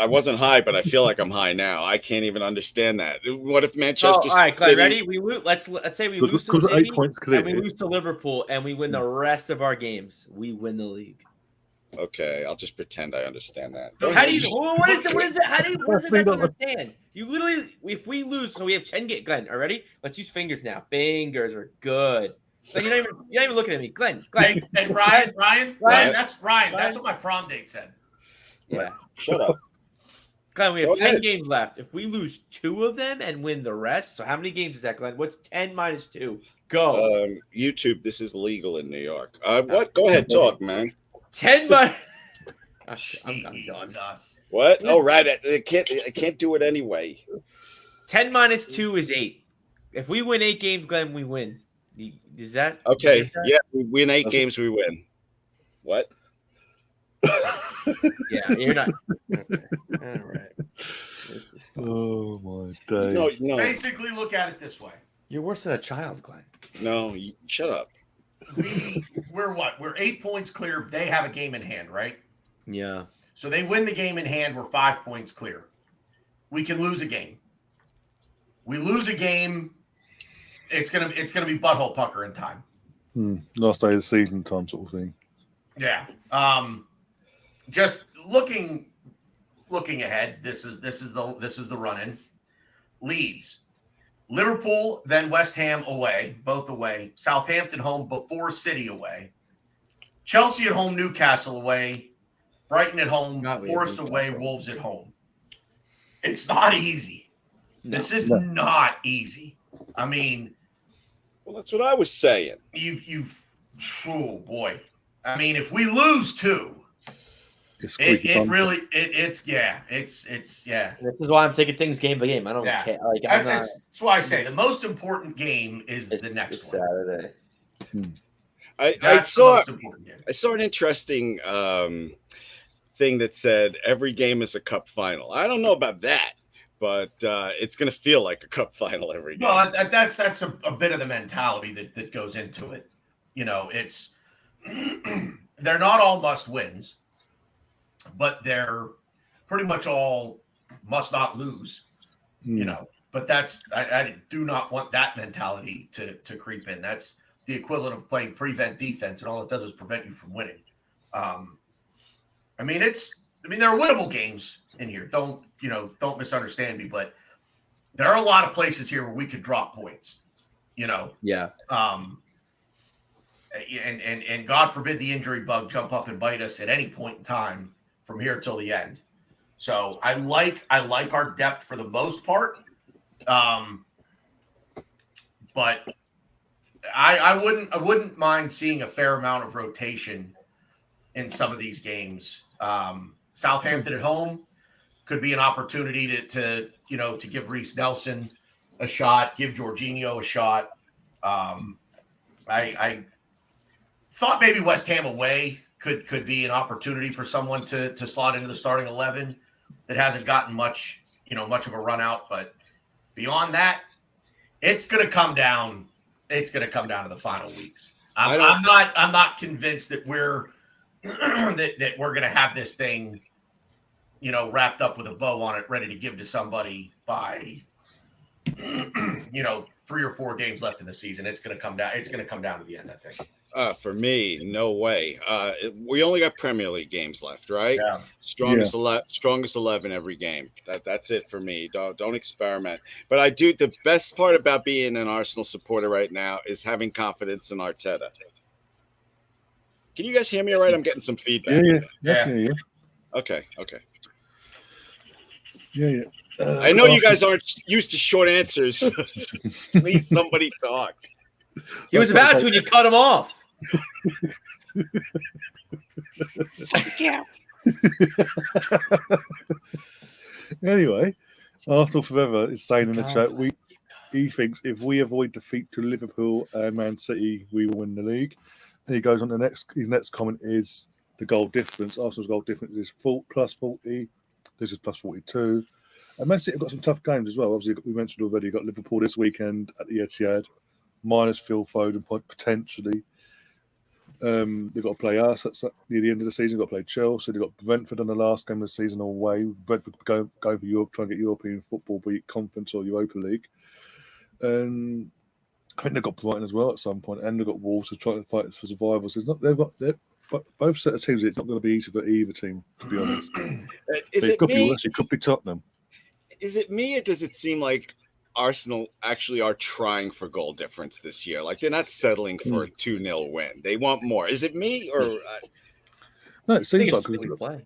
I wasn't high, but I feel like I'm high now. I can't even understand that. What if Manchester? All right, Glenn, ready? We lose. Let's say we lose to City, 8 points clear, and we lose to Liverpool, and we win the rest of our games. We win the league. Okay, I'll just pretend I understand that. How do you? What is it? What is it? How do you? What is it? Understand? You literally, if we lose, so we have 10 games. Glenn, are ready? Let's use fingers now. Fingers are good. Like, you're not even looking at me, Glenn. Hey, Ryan, that's Ryan. That's what my prom date said. Yeah. Shut up. Glenn, we have 10 games left. If we lose 2 of them and win the rest, so how many games is that, Glenn? What's 10 minus 2? Go. YouTube, this is legal in New York. What? Go ahead, talk, man. 10 minus. I'm done. What? Oh, right. I can't do it anyway. 10 minus 2 is 8. If we win 8 games, Glenn, we win. Is that okay? Yeah, we win 8 games, we win. What? Yeah, you're not. Okay. All right. Oh my days. No. Basically, look at it this way. You're worse than a child, Glenn. No, shut up. We're what? We're 8 points clear. They have a game in hand, right? Yeah. So they win the game in hand. We're 5 points clear. We can lose a game. We lose a game. It's gonna be butthole pucker in time. Last day of the season time sort of thing. Yeah. Just looking ahead. This is the run in. Leeds, Liverpool, then West Ham away, both away. Southampton home before City away. Chelsea at home, Newcastle away. Brighton at home, Forest away, Wolves at home. It's not easy. This is not easy. I mean, well, that's what I was saying. Oh boy. I mean, if we lose 2, it's yeah. This is why I'm taking things game by game. I don't care. Like, that's why I say the most important game is the next one. Saturday. I saw an interesting thing that said every game is a cup final. I don't know about that, but it's going to feel like a cup final every game. Well, that's a bit of the mentality that goes into it. It's they're not all must wins, but they're pretty much all must not lose. But I do not want that mentality to creep in. That's the equivalent of playing prevent defense, and all it does is prevent you from winning. There are winnable games in here. Don't misunderstand me, but there are a lot of places here where we could drop points, Yeah. And God forbid the injury bug jump up and bite us at any point in time from here till the end. So I like our depth for the most part. But I wouldn't mind seeing a fair amount of rotation in some of these games. Southampton at home could be an opportunity to give Reece Nelson a shot, give Jorginho a shot. I thought maybe West Ham away could be an opportunity for someone to slot into the starting 11 that hasn't gotten much of a run out. But beyond that, it's going to come down. It's going to come down to the final weeks. I'm not convinced that we're that we're going to have this thing, wrapped up with a bow on it, ready to give to somebody by 3 or 4 games left in the season. It's going to come down. It's going to come down to the end, I think. For me, no way. We only got Premier League games left, right? Yeah. Strongest 11 every game. That's it for me. Don't experiment. But I do. The best part about being an Arsenal supporter right now is having confidence in Arteta. Can you guys hear me all right? I'm getting some feedback. Yeah. Okay. Yeah. I know you guys aren't used to short answers. Please, somebody talk. He was about to when you cut him off. Fuck yeah. Anyway, Arsenal Forever is saying in the chat, he thinks if we avoid defeat to Liverpool and Man City, we will win the league. And he goes on to his next comment is the goal difference. Arsenal's goal difference is plus 40. This is plus 42. And Man City have got some tough games as well. Obviously, we mentioned already, got Liverpool this weekend at the Etihad, minus Phil Foden potentially. They've got to play us near the end of the season. They've got to play Chelsea. They've got Brentford on the last game of the season away. Brentford go for Europe, try and get European football, be it Conference or Europa League. And I think they've got Brighton as well at some point, and they've got Wolves to try to fight for survival. So both set of teams. It's not going to be easy for either team, to be honest. It could be worse. It could be Tottenham. Is it me, or does it seem like Arsenal actually are trying for goal difference this year? Like, they're not settling for a 2-0 win. They want more. Is it me, or no? It seems like we play.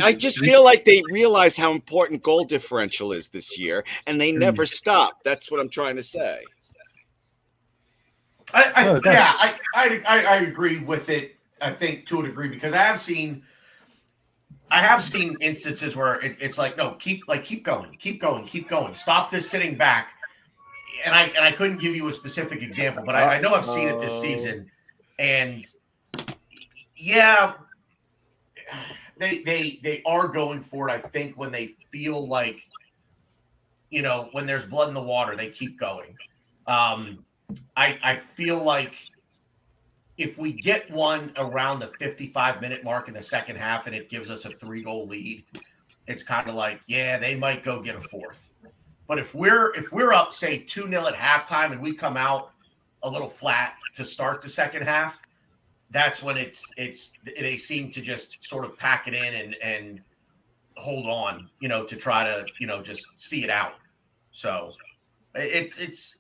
I just feel like they realize how important goal differential is this year, and they never stop. That's what I'm trying to say. I agree with it. I think to a degree, because I have seen instances where it's like, no, keep going. Stop this sitting back. And I couldn't give you a specific example, but I know I've seen it this season. And yeah, they are going for it. I think when they feel like, when there's blood in the water, they keep going. I feel like if we get one around the 55-minute mark in the second half and it gives us a 3-goal lead, it's kind of like, yeah, they might go get a fourth. But if we're up, say 2-0 at halftime and we come out a little flat to start the second half, that's when they seem to just sort of pack it in and hold on, to try to, just see it out. So it's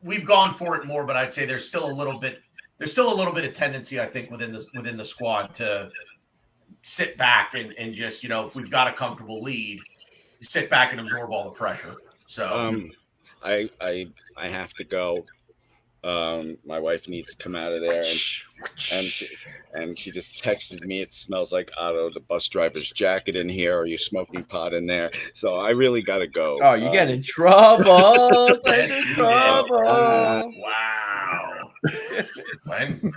we've gone for it more, but I'd say there's still a little bit of tendency, I think, within the squad to sit back and just, if we've got a comfortable lead, sit back and absorb all the pressure. So I have to go. My wife needs to come out of there, and she just texted me, it smells like Otto the bus driver's jacket in here. Are you smoking pot in there? So I really got to go. Oh, you get in trouble. Get in trouble. Wow. And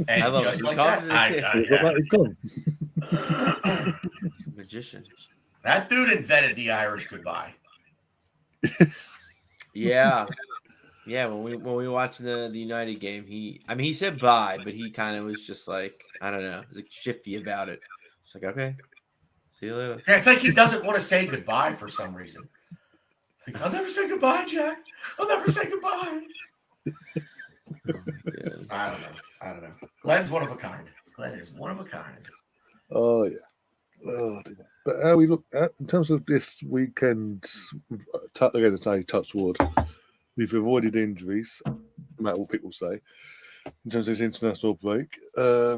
I love just it. like that, It's gone. He's a magician. That dude invented the Irish goodbye. Yeah. Yeah, when we watched the United game, he said bye, but he kind of was just like, I don't know, he was like shifty about it. It's like, okay, see you later. Yeah, it's like he doesn't want to say goodbye for some reason. Like, I'll never say goodbye, Jack. I'll never say goodbye. Oh, I don't know. Glenn's one of a kind. Glenn is one of a kind. Oh yeah. Oh dear. But how we look at in terms of this weekend, again, to say touch wood, we've avoided injuries, no matter what people say. In terms of this international break, I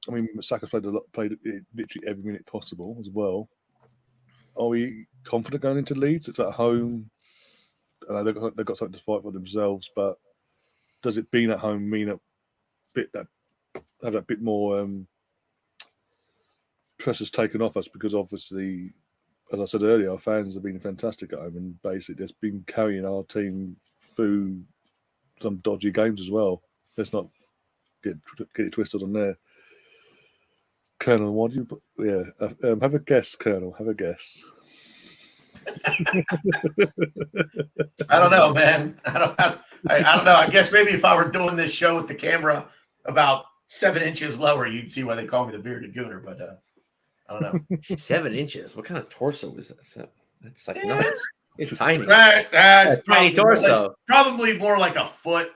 mean, Saka's played literally every minute possible as well. Are we confident going into Leeds? It's at home. I know they've got something to fight for themselves, but does it being at home mean have that bit more pressure's taken off us? Because obviously, as I said earlier, our fans have been fantastic at home and basically just been carrying our team through some dodgy games as well. Let's not get it twisted on there. Colonel, what do you? Yeah, have a guess, Colonel. Have a guess. I don't know, man. I don't know. I guess maybe if I were doing this show with the camera about 7 inches lower, you'd see why they call me the bearded gooner. But I don't know. 7 inches. What kind of torso is that? That's like nuts. It's tiny. Tiny torso. Probably more like a foot.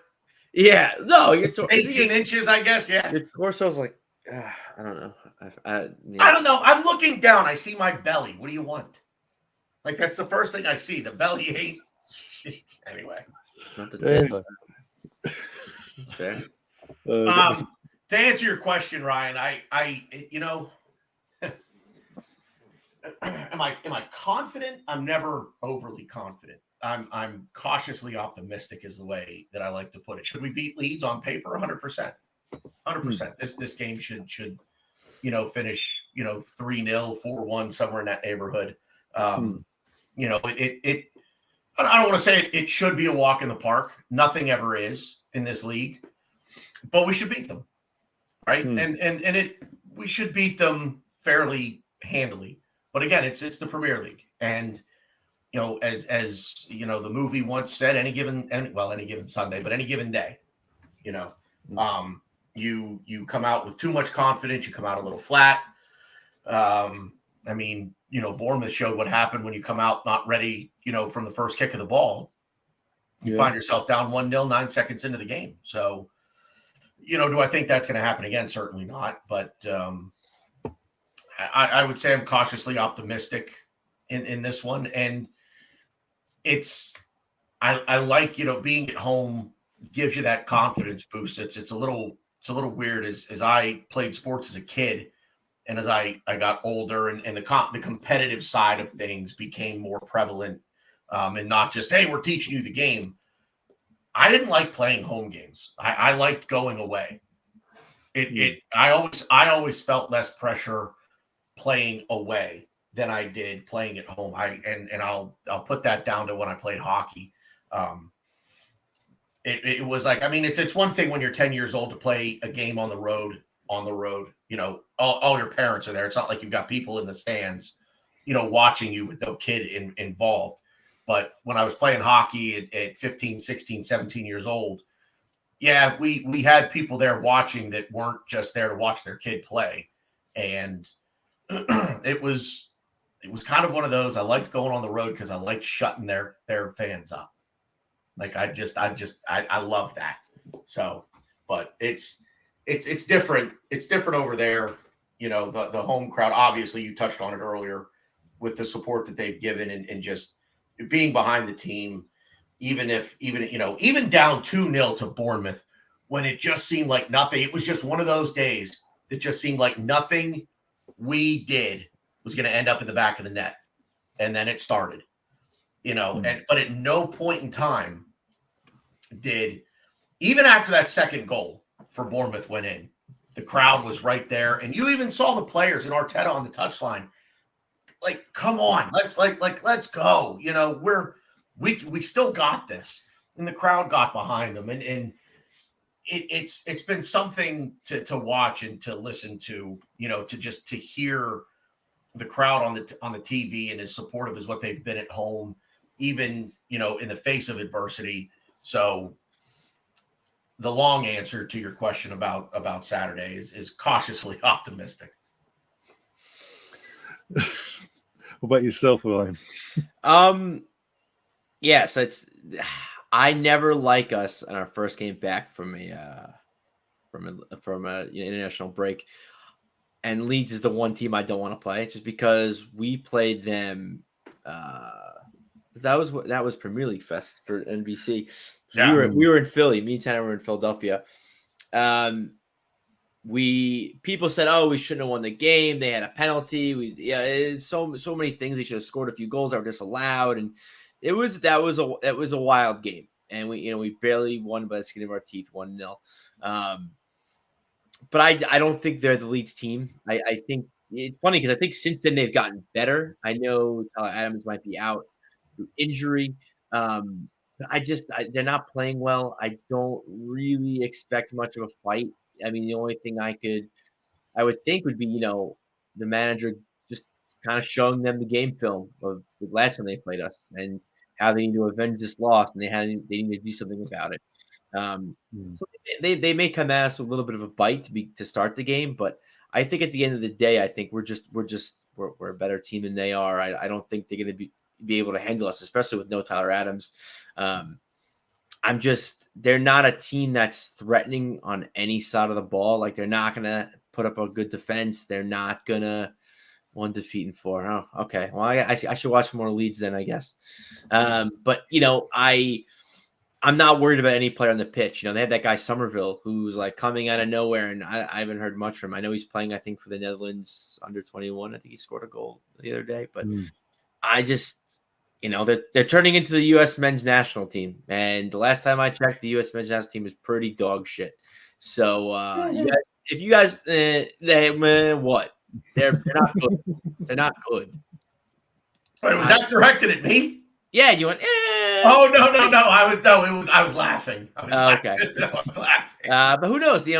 Yeah. No, your 18 inches, I guess. Yeah. Your torso's like, I don't know. I don't know. I'm looking down. I see my belly. What do you want? Like, that's the first thing I see. The belly ache. Anyway. Not the tits. Fair. To answer your question, Ryan, I you know, am I confident? I'm never overly confident. I'm cautiously optimistic is the way that I like to put it. Should we beat Leeds on paper? 100%. 100%. This game should finish 3-0, 4-1, somewhere in that neighborhood. It I don't want to say it should be a walk in the park. Nothing ever is in this league, but we should beat them, right? And we should beat them fairly handily. But again, it's the Premier League, and as you know, the movie once said, any given Sunday, but any given day, you come out with too much confidence, you come out a little flat. I mean, Bournemouth showed what happened when you come out not ready, from the first kick of the ball. You find yourself down 1-0, 9 seconds into the game. So, do I think that's going to happen again? Certainly not. But I would say I'm cautiously optimistic in this one. And I like, being at home gives you that confidence boost. It's a little weird as I played sports as a kid. And as I got older and the competitive side of things became more prevalent, and not just, hey, we're teaching you the game. I didn't like playing home games. I liked going away. I always felt less pressure playing away than I did playing at home. I'll put that down to when I played hockey. It was like, I mean, it's one thing when you're 10 years old to play a game on the road, all your parents are there. It's not like you've got people in the stands, watching you with no kid involved. But when I was playing hockey at 15, 16, 17 years old, yeah, we had people there watching that weren't just there to watch their kid play. And it was kind of one of those. I liked going on the road because I liked shutting their fans up. Like I love that. So, but it's different. It's different over there. The home crowd, obviously you touched on it earlier with the support that they've given and just being behind the team, even down 2-0 to Bournemouth when it just seemed like nothing. It was just one of those days that just seemed like nothing we did was going to end up in the back of the net. And then it started, but at no point in time even after that second goal for Bournemouth went in, the crowd was right there. And you even saw the players and Arteta on the touchline. Like, come on, let's go. We still got this. And the crowd got behind them. And it's been something to watch and to listen to, to hear the crowd on the TV and as supportive as what they've been at home, even, in the face of adversity. So the long answer to your question about Saturday is cautiously optimistic. What about yourself, Ryan? Yes, I never like us on our first game back from a international break. and Leeds is the one team I don't want to play, just because we played them. That was Premier League Fest for NBC. So Yeah. we were in Philly. Me and Tanner were in Philadelphia. People said, "Oh, we shouldn't have won the game. They had a penalty. It's so many things. They should have scored a few goals that were disallowed." And that was a wild game. And we barely won by the skin of our teeth, 1-0. But I don't think they're the Leeds team. I think it's funny because I think since then they've gotten better. I know Tyler Adams might be out through injury. But they're not playing well. I don't really expect much of a fight. I mean, the only thing I would think would be, the manager just kind of showing them the game film of the last time they played us and how they need to avenge this loss, and they need to do something about it. So they may come at us with a little bit of a bite to start the game, but I think at the end of the day, I think we're a better team than they are. I don't think they're going to be able to handle us, especially with no Tyler Adams. They're not a team that's threatening on any side of the ball. Like, they're not going to put up a good defense. They're not going to 1 defeat and 4. Oh, okay. Well, I should watch more Leeds then, I guess. But I'm not worried about any player on the pitch. They had that guy Somerville who's like coming out of nowhere, and I haven't heard much from him. I know he's playing, I think, for the Netherlands under 21. I think he scored a goal the other day, but I just, they're turning into the U.S. men's national team. And the last time I checked, the U.S. men's national team is pretty dog shit. So if you guys, what? They're not good. They're not good. Wait, was that directed at me? Yeah, you went. Oh no! I was laughing. Okay. I was laughing. But who knows? The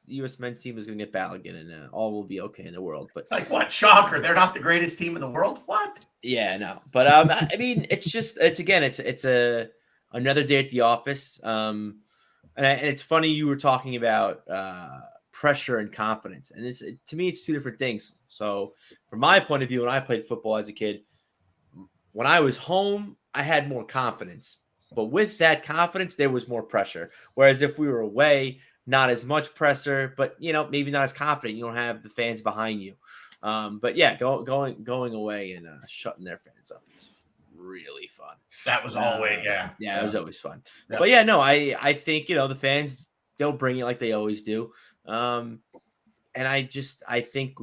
U.S. men's team is going to get Balogun, and all will be okay in the world. But It's like, what? Shocker! They're not the greatest team in the world. What? yeah, no. But I mean, it's another day at the office. And it's funny you were talking about pressure and confidence, and to me it's two different things. So from my point of view, when I played football as a kid, when I was home, I had more confidence. But with that confidence, there was more pressure. Whereas if we were away, not as much pressure, but maybe not as confident. You don't have the fans behind you. But yeah, going away and shutting their fans up is really fun. That was always it was always fun. Yeah. But yeah, no, I think the fans, they'll bring it like they always do. And I think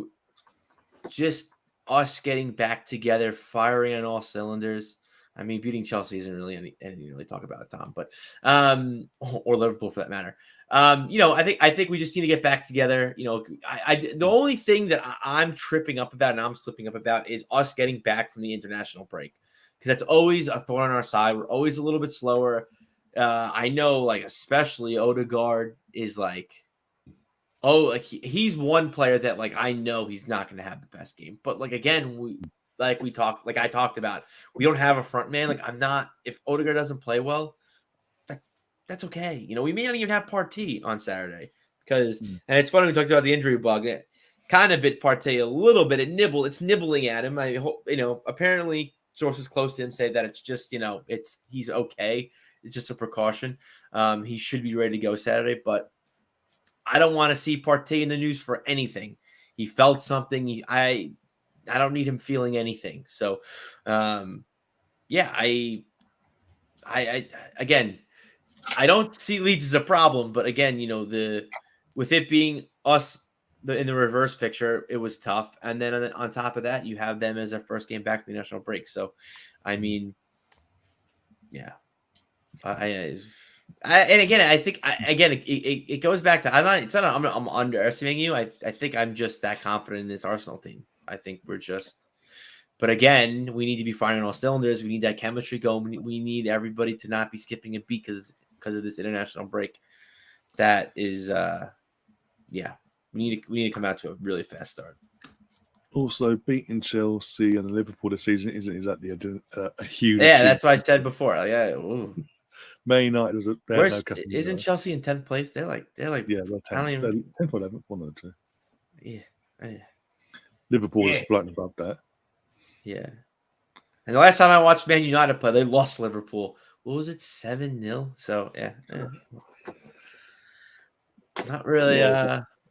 just us getting back together, firing on all cylinders. I mean, beating Chelsea isn't really anything to really talk about, Tom, but or Liverpool for that matter. I think we just need to get back together. The only thing that I'm tripping up about and I'm slipping up about is us getting back from the international break, because that's always a thorn on our side. We're always a little bit slower. I know, especially Odegaard is he's one player that I know he's not going to have the best game. But again, I talked about, we don't have a front man. If Odegaard doesn't play well, that's okay. We may not even have Partey on Saturday because, and it's funny, we talked about the injury bug. It kind of bit Partey a little bit. It's nibbling at him. I hope, apparently sources close to him say that it's just, he's okay. It's just a precaution. He should be ready to go Saturday, but I don't want to see Partey in the news for anything. He felt something. I don't need him feeling anything. So, again, I don't see Leeds as a problem, but again, with it being us in the reverse picture, it was tough. And then on top of that, you have them as their first game back from the national break. So, I mean, yeah, and again, I think it goes back to, I'm underestimating you. I think I'm just that confident in this Arsenal team. I think but again, we need to be firing on all cylinders. We need that chemistry going. We need everybody to not be skipping a beat because of this international break. That is, we need to come out to a really fast start. Also, beating Chelsea and Liverpool this season isn't exactly a huge. Yeah, that's what I said before. Man United was isn't Chelsea in 10th place? They're like yeah, they're 10th or 11th, one of the two. Yeah. Liverpool is floating above that. Yeah. And the last time I watched Man United play, they lost Liverpool. What was it, 7-0? So yeah. Not really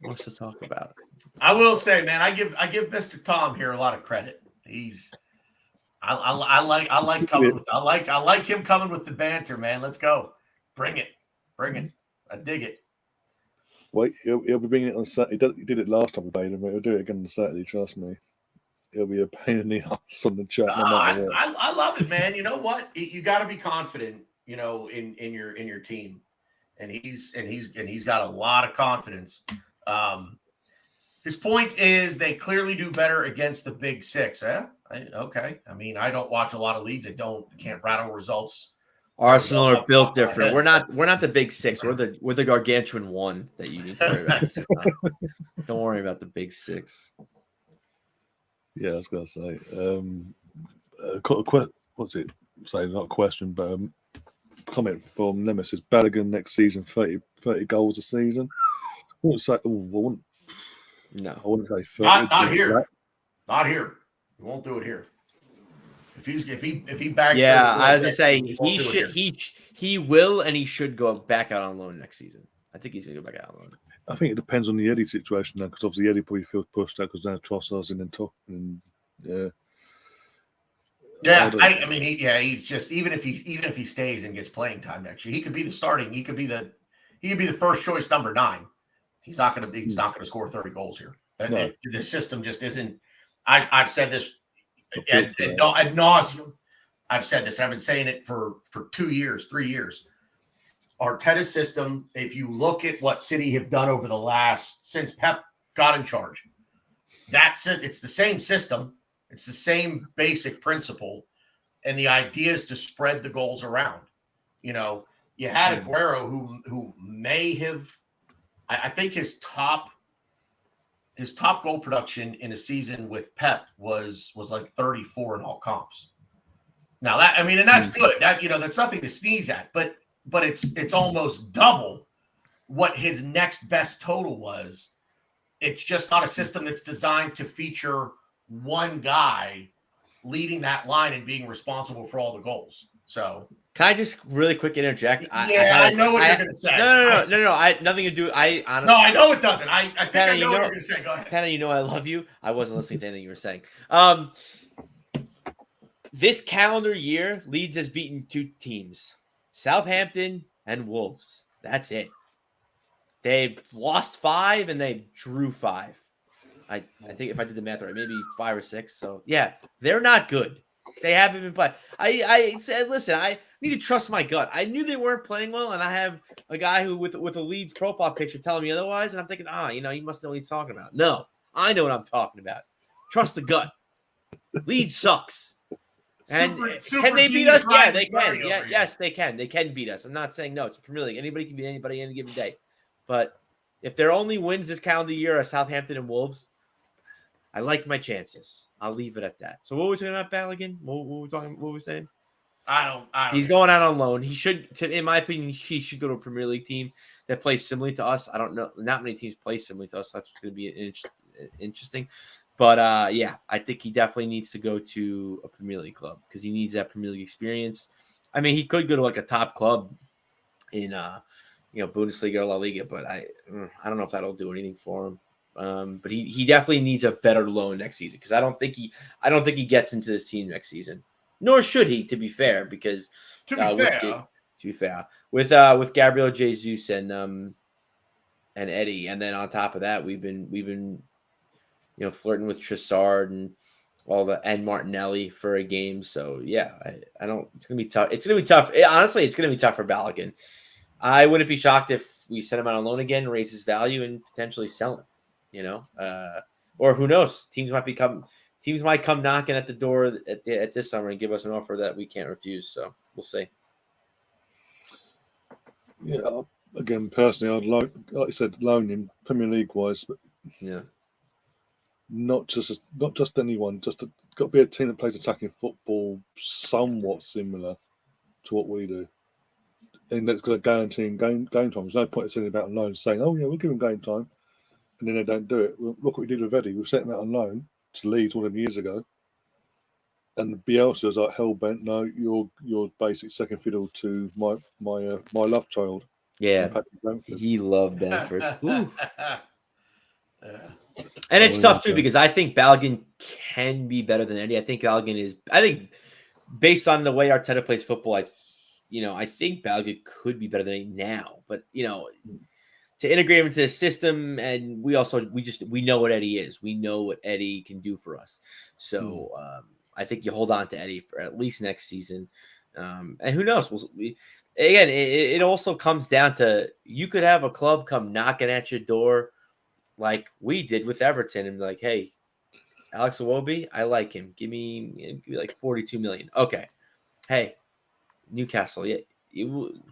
Wants to talk about? I will say, man, I give Mr. Tom here a lot of credit. I like coming with I like him coming with the banter, man. Let's go. Bring it. I dig it. Wait, he'll be bringing it on Saturday. He did it last time we played him, but he'll do it again on Saturday. Trust me. He'll be a pain in the ass on the chat. No matter what. I love it, man. You know what? You got to be confident, in your team, and he's got a lot of confidence. His point is they clearly do better against the Big Six. Okay. I mean, I don't watch a lot of leagues. Can't rattle results. Arsenal are built different. We're not the Big Six. We're the gargantuan one that you need to worry about. Don't worry about the Big Six. Yeah, I was gonna say. What's it? Say not a question, but comment from Nemesis. Balogun next season, 30 goals a season. I wouldn't say. No, I wouldn't say 30. Not here. Not here. We won't do it here. If he backs. Yeah, I was gonna say he will and he should go back out on loan next season. I think he's gonna go back out on loan. I think it depends on the Eddie situation now, because obviously Eddie probably feels pushed out because now Trossard's in and top, and yeah. I mean, he's just even if he stays and gets playing time next year, he could be the starting. He could be the first choice number 9. He's not going to score 30 goals here. No. The system just isn't. I've said this ad nauseum. I've said this. I've been saying it for 2 years, 3 years. Arteta's system, if you look at what City have done since Pep got in charge, that's it. It's the same system. It's the same basic principle. And the idea is to spread the goals around. You had Aguero who may have, I think his top goal production in a season with Pep was like 34 in all comps. Now and that's good. That's nothing to sneeze at, but it's almost double what his next best total was. It's just not a system that's designed to feature one guy leading that line and being responsible for all the goals. So can I just really quick interject? I know what you're going to say. No. I nothing to do. I know it doesn't. I think I know what you're going to say. Go ahead. Hannah, I love you. I wasn't listening to anything you were saying. This calendar year, Leeds has beaten 2 teams, Southampton and Wolves. That's it. They've lost 5 and they drew 5. I think if I did the math right, maybe 5 or 6. So yeah, they're not good. They haven't been playing. I said, listen, I need to trust my gut. I knew they weren't playing well, and I have a guy who with a Leeds profile picture telling me otherwise, and I'm thinking, he must know what he's talking about. No, I know what I'm talking about. Trust the gut. Leeds sucks. And can they beat us? Yeah, they can. Yeah, yes, they can. They can beat us. I'm not saying no. It's Premier League. Anybody can beat anybody any given day. But if their only wins this calendar year are Southampton and Wolves, I like my chances. I'll leave it at that. So what were we talking about, Balogun? What were we saying? I don't. He's going out on loan. He should, in my opinion, he should go to a Premier League team that plays similarly to us. I don't know. Not many teams play similarly to us. That's going to be interesting. But yeah, I think he definitely needs to go to a Premier League club because he needs that Premier League experience. I mean, he could go to like a top club in Bundesliga or La Liga, but I don't know if that'll do anything for him. But he definitely needs a better loan next season because I don't think he gets into this team next season. Nor should he, to be fair, because to be fair, with Gabriel Jesus and Eddie, and then on top of that, we've been flirting with Trossard and Martinelli for a game. So yeah, I don't. It's gonna be tough. It's gonna be tough. Honestly, it's gonna be tough for Balogun. I wouldn't be shocked if we send him out on loan again, raise his value, and potentially sell him. Or who knows? Teams might come knocking at the door at this summer and give us an offer that we can't refuse. So we'll see. Yeah, again, personally, I'd like I said, loan him Premier League wise, but yeah, not just anyone. Got to be a team that plays attacking football, somewhat similar to what we do, and that's going to guarantee him game time. There's no point in sitting about on loan saying, "Oh yeah, we'll give him game time," and then they don't do it. Well, look what we did with Eddie. We sent him out on loan to Leeds all them years ago, and Bielsa's like hell bent. No, you're basic second fiddle to my love child. Yeah, he loved Bamford. And it's tough too because I think Balogun can be better than Eddie. I think Balogun is. I think based on the way Arteta plays football, I think Balogun could be better than Eddie now. But to integrate him into the system, and we know what Eddie is. We know what Eddie can do for us. So I think you hold on to Eddie for at least next season. And who knows? Again, it also comes down to you could have a club come knocking at your door like we did with Everton and be like, hey, Alex Iwobi, I like him. Give me like 42 million. Okay. Hey, Newcastle, yeah.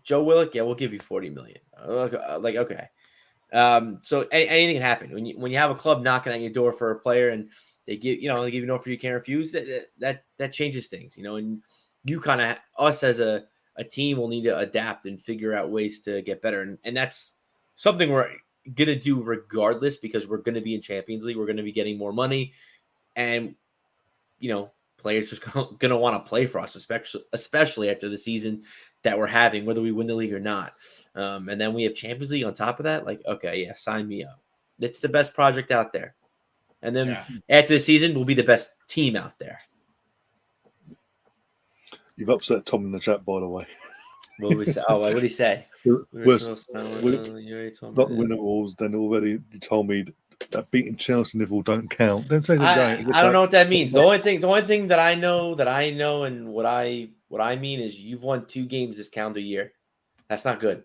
Joe Willock, yeah, we'll give you 40 million. Like, okay. So anything can happen when you have a club knocking at your door for a player and they give you an offer you can't refuse. That changes things, and you kind of us as a team will need to adapt and figure out ways to get better, and that's something we're gonna do regardless because we're gonna be in Champions League, we're gonna be getting more money, and players just gonna want to play for us, especially after the season that we're having, whether we win the league or not. And then we have Champions League on top of that. Like, okay, yeah, sign me up. It's the best project out there. And then after the season, we'll be the best team out there. You've upset Tom in the chat, by the way. What did we say? Oh, what did he say? Not the winner Wolves, then already you told me that beating Chelsea and Liverpool don't count. Don't say I don't know what that means. The only thing that I know and what I mean is you've won 2 games this calendar year. That's not good.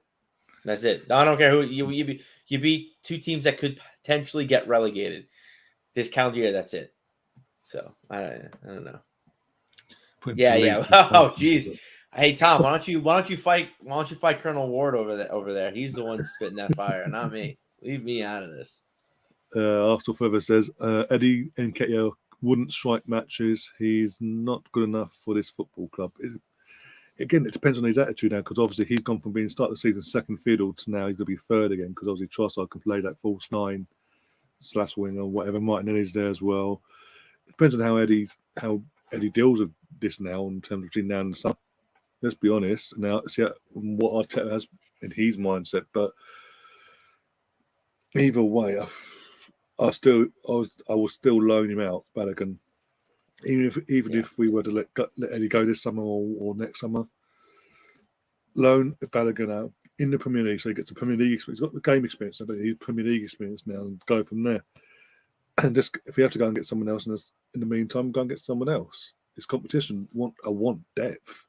That's it. I don't care who you beat 2 teams that could potentially get relegated this calendar year. That's it. So I don't know. Yeah. Oh, geez. Hey Tom, why don't you fight Colonel Ward over there? He's the one spitting that fire, not me. Leave me out of this. Arsenal Further says Eddie Nketiah wouldn't strike matches. He's not good enough for this football club. Again, it depends on his attitude now because obviously he's gone from being start of the season second fiddle to now he's going to be third again because obviously Trossard can play that false 9/wing or whatever. Martinelli's there as well. It depends on how Eddie deals with this now in terms of between now and the summer. Let's be honest. Now, see what Arteta has in his mindset, but either way, I will still loan him out, Balogun. Even if we were to let Eddie go this summer or next summer, loan Balogun out in the Premier League so he gets the Premier League experience. He's got the game experience, but he needs Premier League experience now and go from there. And just if you have to go and get someone else in the meantime, go and get someone else. It's competition. I want depth.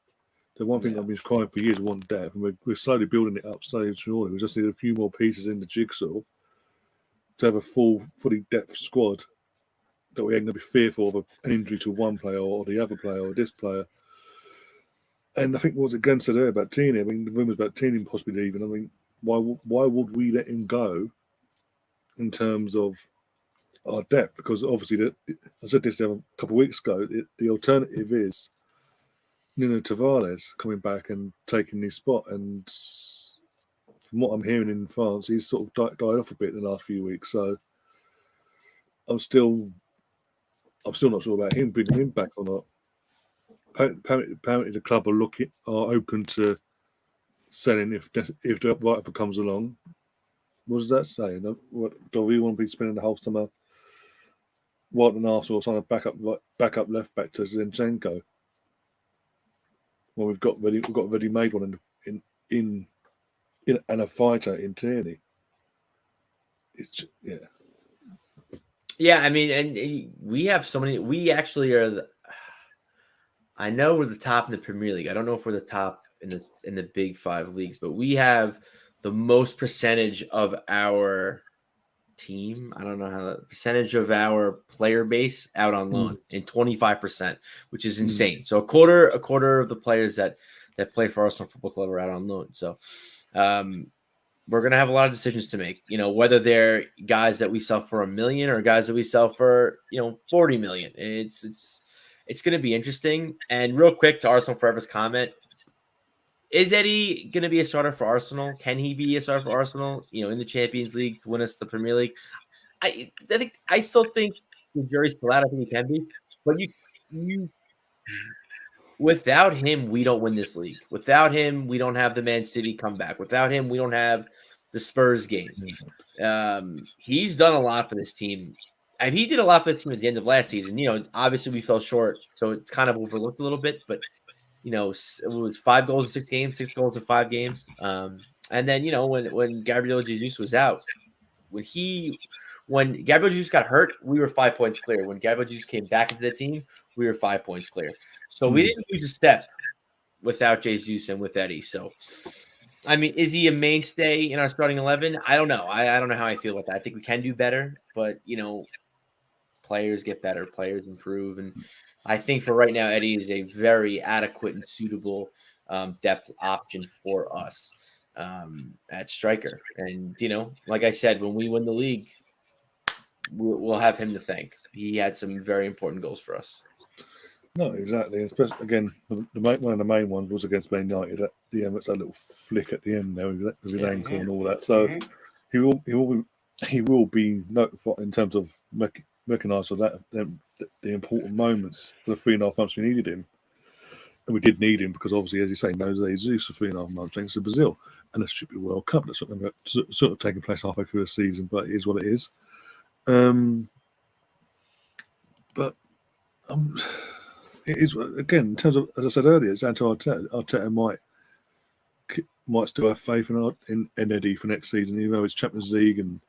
The one thing I've been crying for years, I want depth, and we're slowly building it up, slowly and surely. We just need a few more pieces in the jigsaw to have a fully depth squad that we ain't going to be fearful of an injury to one player or the other player or this player. And I think what was Glenn said earlier about Tierney, I mean, the rumours about Tierney possibly leaving, I mean, why would we let him go in terms of our depth? Because obviously, I said this a couple of weeks ago, the alternative is Nuno Tavares coming back and taking his spot. And from what I'm hearing in France, he's sort of died off a bit in the last few weeks. So I'm still not sure about him bringing him back or not. Apparently the club are open to selling if the right offer comes along. What does that say? Do we want to be spending the whole summer wanting Arsenal trying to back up left back to Zinchenko? Well, we've got ready made one in and a fighter in Tierney. Yeah, I mean, and we have so many. We actually are. I know we're the top in the Premier League. I don't know if we're the top in the Big 5 leagues, but we have the most percentage of our team. I don't know how the percentage of our player base out on loan in 25%, which is insane. So a quarter of the players that play for Arsenal Football Club are out on loan. So we're going to have a lot of decisions to make, whether they're guys that we sell for $1 million or guys that we sell for, 40 million. It's going to be interesting. And real quick to Arsenal Forever's comment, is Eddie going to be a starter for Arsenal? Can he be a starter for Arsenal, in the Champions League to win us the Premier League? I still think the jury's still out. I think he can be. But you without him, we don't win this league. Without him, we don't have the Man City comeback. Without him, we don't have the Spurs game. He's done a lot for this team. And he did a lot for this team at the end of last season. Obviously we fell short, so it's kind of overlooked a little bit. But it was 5 goals in 6 games, 6 goals in 5 games. And then when Gabriel Jesus was out, when Gabriel Jesus got hurt, we were 5 points clear. When Gabriel Jesus came back into the team, we were 5 points clear. So we didn't lose a step without Jesus and with Eddie. So, I mean, is he a mainstay in our starting 11? I don't know. I don't know how I feel about that. I think we can do better, but players get better, players improve, and I think for right now, Eddie is a very adequate and suitable depth option for us at striker. And like I said, when we win the league, we'll have him to thank. He had some very important goals for us. No, exactly. Especially again, one of the main ones was against Man United. At the end, it's that little flick at the end there with his ankle and all that. So he will be notified in terms of recognised for that the important moments for the 3.5 months we needed him, and we did need him because obviously, as you say, Jose Jesus for 3.5 months thanks to Brazil and the Stupid World Cup that's sort of taking place halfway through the season, but it is what it is. But it is again in terms of, as I said earlier, it's down to Arteta. Arteta might still have faith in Eddie for next season, even though it's Champions League and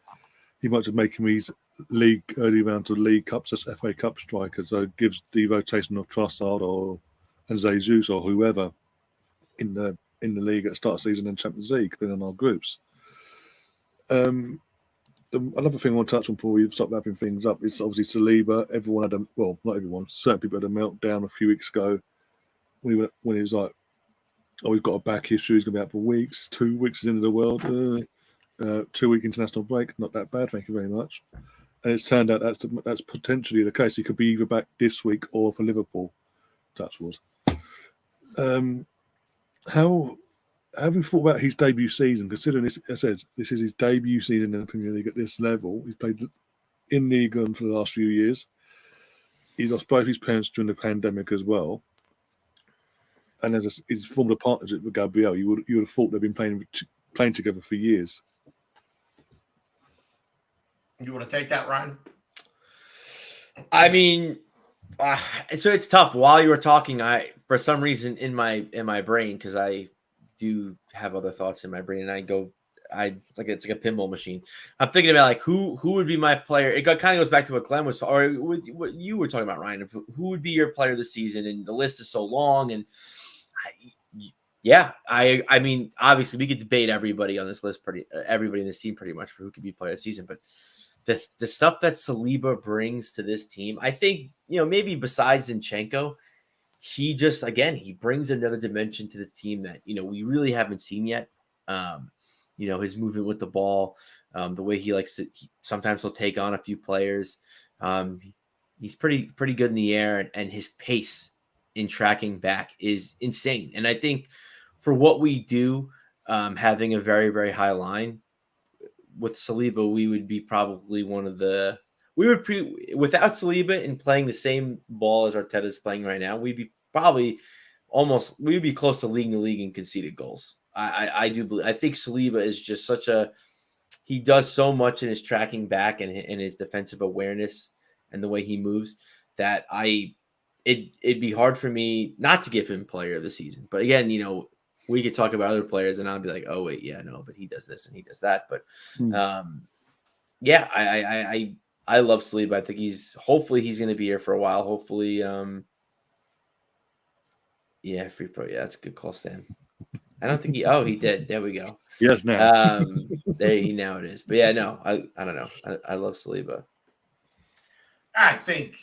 he might just make him his league early round to League Cups as FA Cup striker, so it gives the rotation of Trossard and Jesus or whoever in the league at the start of the season and Champions League, depending on our groups. Another thing I want to touch on before we start wrapping things up is obviously Saliba. Everyone had not everyone, certain people had a meltdown a few weeks ago when he was like, "Oh, he's got a back issue. He's going to be out for weeks. 2 weeks is into the world. 2-week international break, not that bad. Thank you very much." And it's turned out that's potentially the case. He could be either back this week or for Liverpool. Touch wood. How have you thought about his debut season? Considering this, I said this is his debut season in the Premier League at this level. He's played in Ligue 1 for the last few years. He's lost both his parents during the pandemic as well. And he's formed a partnership with Gabriel. You would have thought they've been playing together for years. You want to take that, Ryan? I mean, so it's tough. While you were talking, for some reason in my brain, because I do have other thoughts in my brain, and it's like a pinball machine. I'm thinking about like who would be my player. It kind of goes back to what Glenn was, or what you were talking about, Ryan. Of who would be your player this season? And the list is so long, and I mean, obviously we could debate everybody on this list, everybody in this team pretty much for who could be player of the season, but the stuff that Saliba brings to this team, I think, maybe besides Zinchenko, he brings another dimension to this team that, we really haven't seen yet. His movement with the ball, the way he likes to, sometimes he'll take on a few players. He's pretty good in the air, and his pace in tracking back is insane. And I think for what we do, having a very, very high line with Saliba, we would be probably without Saliba and playing the same ball as Arteta's playing right now, we'd be close to leading the league in conceded goals. I do believe. I think Saliba is just he does so much in his tracking back and his defensive awareness and the way he moves that it'd be hard for me not to give him player of the season. But again, we could talk about other players and I'll be like, oh wait, yeah, no, but he does this and he does that. But I love Saliba. I think hopefully he's going to be here for a while. Hopefully, free pro. Yeah, that's a good call, Sam. I don't think he did. There we go. Yes, now. Now it is. But yeah, no, I don't know. I love Saliba. I think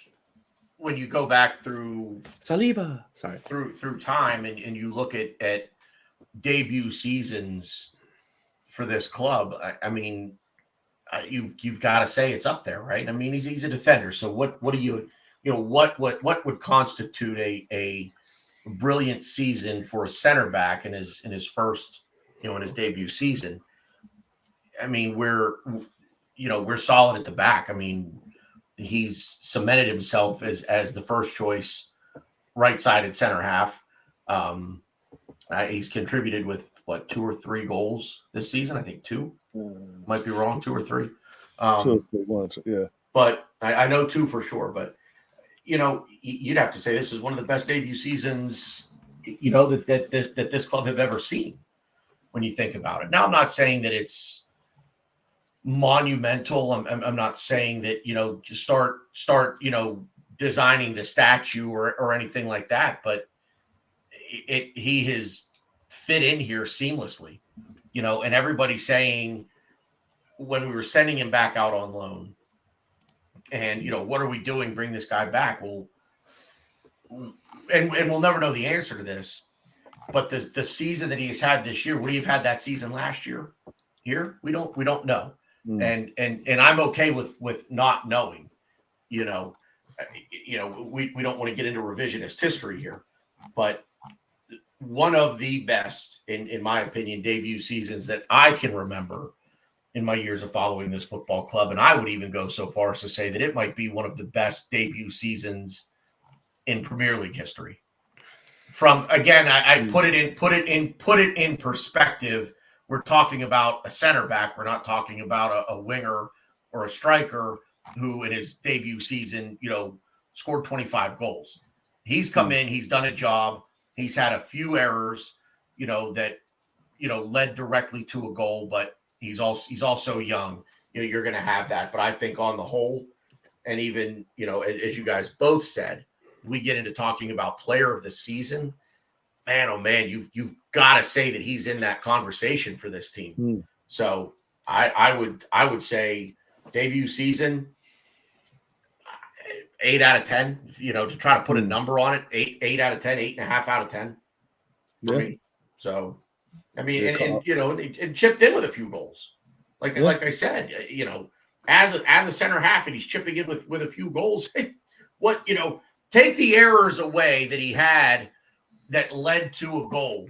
when you go back through Saliba, through time and you look at debut seasons for this club, I mean, you've got to say it's up there, right? I mean, he's a defender. So what do you what would constitute a brilliant season for a center back in his first, in his debut season? I mean, we're solid at the back. I mean, he's cemented himself as the first choice right-sided center half. He's contributed with what, 2 or 3 goals this season. I think 2. Might be wrong, 2 or 3. 2 or 3, yeah. But I know 2 for sure. But you'd have to say this is one of the best debut seasons that this club have ever seen. When you think about it, now I'm not saying that it's monumental. I'm not saying that to start designing the statue or anything like that. But he has fit in here seamlessly, and everybody saying when we were sending him back out on loan, and what are we doing? Bring this guy back. Well, and we'll never know the answer to this. But the season that he's had this year, would he have had that season last year? Here, we don't know, and I'm okay with not knowing. We don't want to get into revisionist history here, but one of the best, in my opinion, debut seasons that I can remember in my years of following this football club, and I would even go so far as to say that it might be one of the best debut seasons in Premier League history. From again, I put it in perspective. We're talking about a center back. We're not talking about a winger or a striker who, in his debut season, scored 25 goals. He's come in. He's done a job. He's had a few errors, that led directly to a goal. But he's also young. You're going to have that. But I think on the whole, and even as you guys both said, we get into talking about player of the season, man, oh man, you've got to say that he's in that conversation for this team. So I would say debut season, 8 out of 10, to try to put a number on it, 8 out of 10, 8.5 out of 10 for me. So, I mean, and chipped in with a few goals. Like I said, as a center half, and he's chipping in with a few goals. Take the errors away that he had that led to a goal.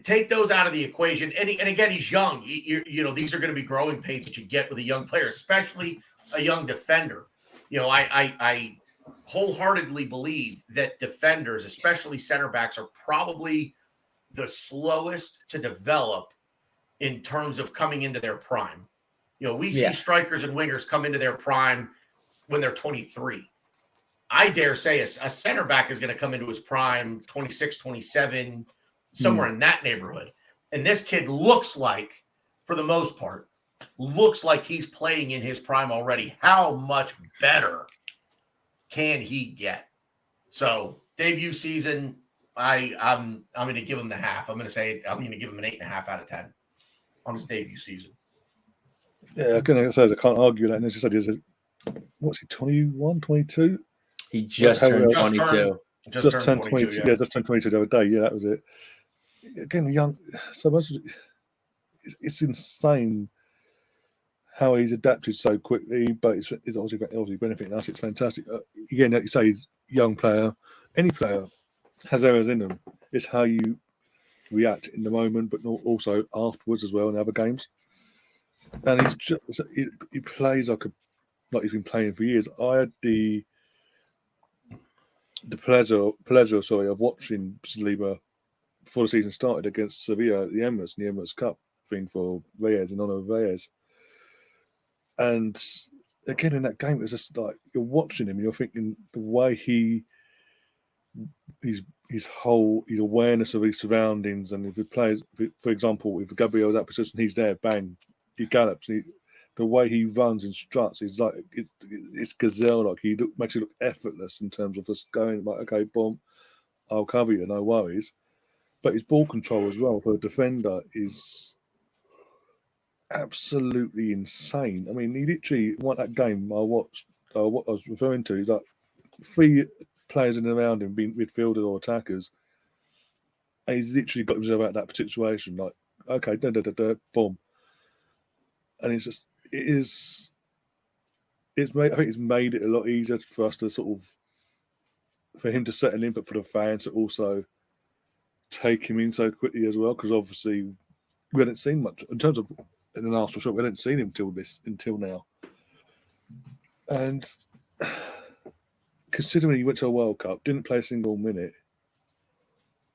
Take those out of the equation. And again, he's young. These are going to be growing pains that you get with a young player, especially a young defender. I wholeheartedly believe that defenders, especially center backs, are probably the slowest to develop in terms of coming into their prime. We see strikers and wingers come into their prime when they're 23. I dare say a center back is going to come into his prime 26, 27, somewhere in that neighborhood. And this kid looks like, for the most part, he's playing in his prime already. How much better can he get? So debut season, I'm going to give him the half. I'm going to give him an 8.5 out of 10 on his debut season. Yeah, I can't argue that. And as you said, what's he, 21, 22? He just turned 22. Just turned 22. Yeah, just turned 22 the other day. Yeah, that was it. Again, young. So much. It's insane how he's adapted so quickly. But it's obviously benefiting us. It's fantastic. Again, like you say, young player. Any player has errors in them. It's how you react in the moment, but also afterwards as well in other games. And he plays like he's been playing for years. I had the pleasure of watching Saliba before the season started against Sevilla at the Emirates, in the Emirates Cup thing for Reyes, in honor of Reyes. And again, in that game, it was just like you're watching him and you're thinking the way his awareness of his surroundings, and if he plays, for example, if Gabriel's that position, he's there, bang, he gallops. The way he runs and struts, he's like it's gazelle-like. He makes it look effortless in terms of us going like, okay, boom, I'll cover you, no worries. But his ball control as well for a defender is absolutely insane. I mean, he literally won that game. What I was referring to is like 3 players in and around him, being midfielders or attackers, and he's literally got himself out of that situation. Like, okay, boom, and it's just. I think it's made it a lot easier for us to for him to set an input for the fans to also take him in so quickly as well, because obviously we hadn't seen much in terms of in an Arsenal shot. We hadn't seen him until now, and considering he went to a World Cup, didn't play a single minute,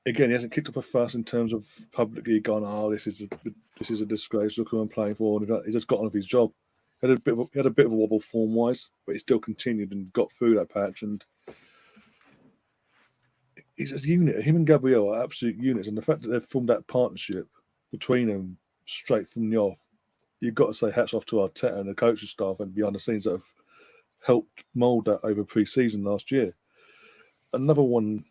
again, he hasn't kicked up a fuss in terms of publicly gone, oh, this is a disgrace. Look who I'm playing for. And he just got on with his job. He had a bit of a wobble form wise, but he still continued and got through that patch. And he's a unit. Him and Gabriel are absolute units, and the fact that they've formed that partnership between them straight from the off, you've got to say hats off to Arteta and the coaching staff and behind the scenes that have helped mould that over pre-season last year. Another one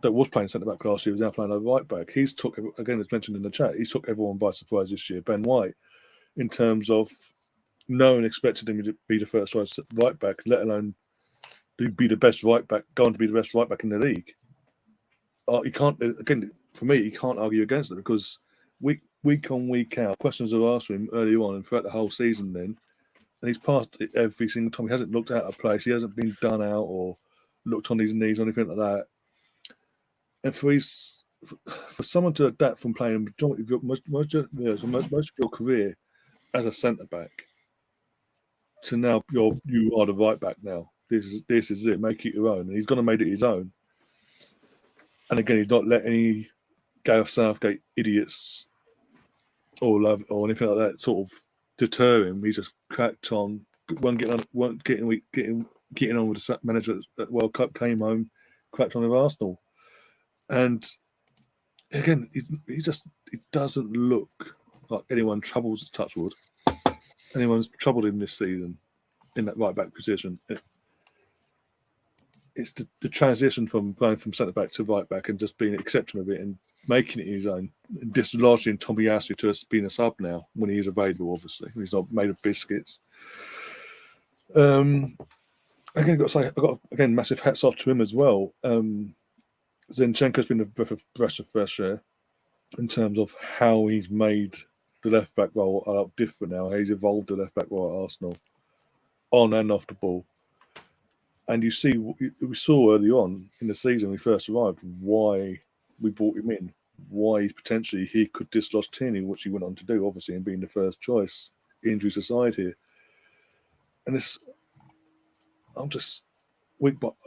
that was playing centre back last year was now playing over right back. He's took, again, as mentioned in the chat, he's took everyone by surprise this year. Ben White, in terms of no one expected him to be the first choice right back, let alone to be the best right back, going to be the best right back in the league. You can't, again, for me, you can't argue against it because week on, week out, questions are asked him early on and throughout the whole season then, and he's passed it every single time. He hasn't looked out of place. He hasn't been done out or looked on his knees or anything like that. And for someone to adapt from playing most of your career as a centre back to now you are the right back now. This is it. Make it your own. And he's going to make it his own. And again, he's not let any Gareth Southgate idiots or anything like that sort of deter him. He's just cracked on. Getting on with the manager at World Cup, came home, cracked on with Arsenal. And again, he doesn't look like anyone troubles Touchwood. Anyone's troubled him this season in that right back position. It's the transition from going from centre back to right back and just being accepting of it and making it his own, dislodging Tommy Ashley to being a sub now when he is available, obviously. He's not made of biscuits. Again, I've got to say, I've got massive hats off to him as well. Zinchenko's been a breath of fresh air in terms of how he's made the left back role a lot different now. How he's evolved the left back role at Arsenal, on and off the ball. And we saw early on in the season when we first arrived why we brought him in, why potentially he could dislodge Tierney, which he went on to do, obviously, and being the first choice, injuries aside here. And I've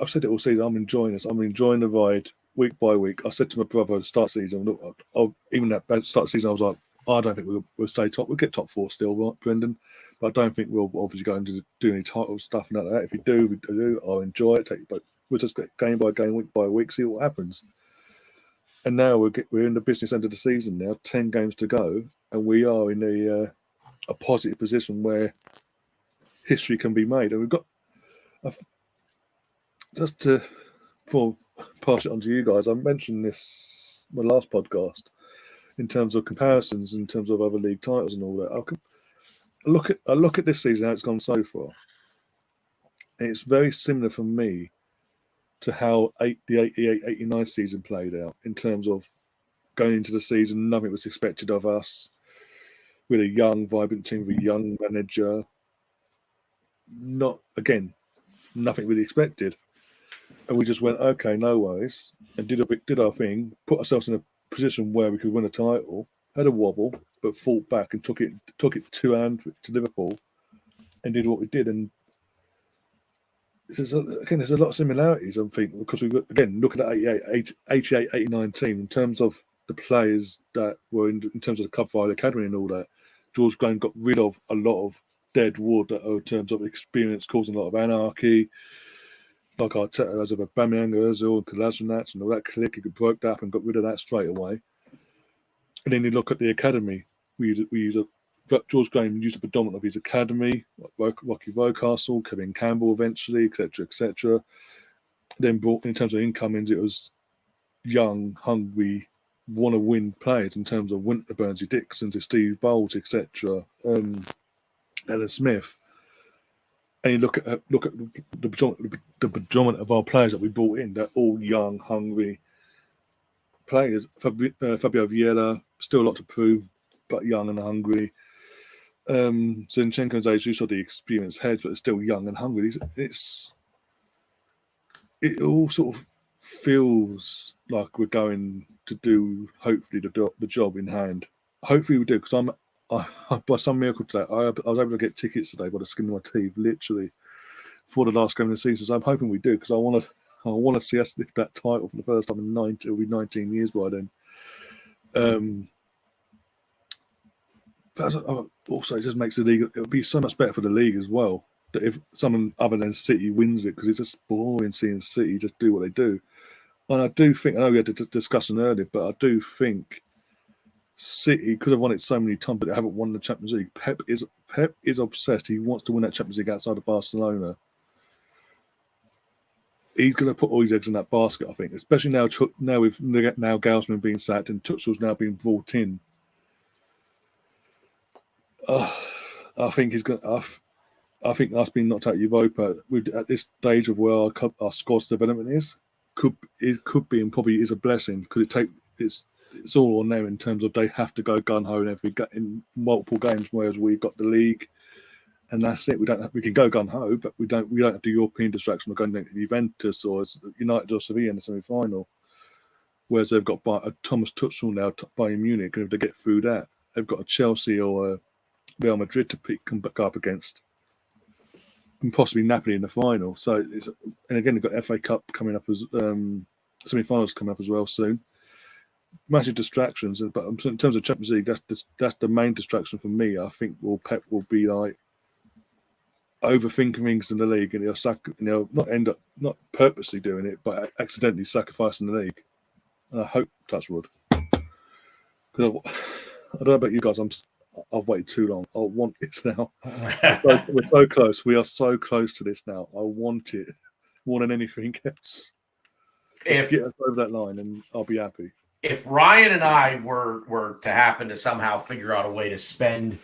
said it all season, I'm enjoying this. I'm enjoying the ride week by week. I said to my brother at the start of the season, look, even at the start of the season, I was like, I don't think we'll stay top. We'll get top 4 still, right, Brendan? But I don't think we'll obviously go into do any title stuff and that. If we do, I'll enjoy it. But we'll just get game by game, week by week, see what happens. And now we're in the business end of the season now, 10 games to go, and we are in a positive position where history can be made. And we've got, just to pass it on to you guys, I mentioned this in my last podcast, in terms of comparisons, in terms of other league titles and all that. I look at this season, how it's gone so far. And it's very similar for me to how the 88-89 season played out in terms of going into the season, nothing was expected of us. With a young, vibrant team, with a young manager. Nothing really expected. And we just went, okay, no worries, and did our thing, put ourselves in a position where we could win a title, had a wobble, but fought back and took it to Liverpool and did what we did. And there's a lot of similarities, I'm thinking, because we look at the 88-89 team in terms of the players that were in terms of the Club Vile Academy and all that. George Graham got rid of a lot of dead wood in terms of experience, causing a lot of anarchy. Like Arteta, as of Aubameyang, Ozil, and Kolasinac, and all that clique, he broke that up and got rid of that straight away. And then you look at the academy. George Graham used a predominant of his academy, like Rocky Rocastle, Kevin Campbell eventually, etc., etc. Then brought, in terms of incomings, it was young, hungry, want to win players in terms of Winterburns, Dixon, Steve Bolt, etc. Alan Smith. And you look at the predominant of our players that we brought in. They're all young, hungry players. Fabio Vieira, still a lot to prove, but young and hungry. Zinchenko and Jesus are the experienced heads, but they're still young and hungry. It all sort of feels like we're going to do, hopefully, the job in hand. Hopefully we do, because by some miracle today, I was able to get tickets today by the skin of my teeth, literally, for the last game of the season. So I'm hoping we do, because I want I want to see us lift that title for the first time in 90. It'll be 19 years by then. But also, it just makes the league. It'll be so much better for the league as well. That if someone other than City wins it, because it's just boring seeing City just do what they do. And I do think, I know we had a discussion earlier, but I do think City could have won it so many times, but they haven't won the Champions League. Pep is obsessed. He wants to win that Champions League outside of Barcelona. He's going to put all his eggs in that basket, I think, especially now with Gaussman being sacked and Tuchel's now being brought in. I think he's going. I think us being knocked out of Europa at this stage of where our squad's development could be and probably is a blessing because it's all on them in terms of they have to go gun ho in multiple games, whereas we've got the league. And that's it. We can go gun ho, but we don't have the European distraction of going to Juventus or United or Sevilla in the semi-final. Whereas they've got Thomas Tuchel now, Bayern Munich, and if they get through that, they've got a Chelsea or a Real Madrid to come back up against, and possibly Napoli in the final. So and again they've got FA Cup coming up as semi-finals coming up as well soon. Massive distractions, but in terms of Champions League, that's the main distraction for me. I think Pep will be like overthinking things in the league, and he'll not purposely doing it, but accidentally sacrificing the league. And I hope touch wood. Because I don't know about you guys, I've waited too long. I want this now. We're so close. We are so close to this now. I want it more than anything else. Just get us over that line, and I'll be happy. If Ryan and I were to happen to somehow figure out a way to spend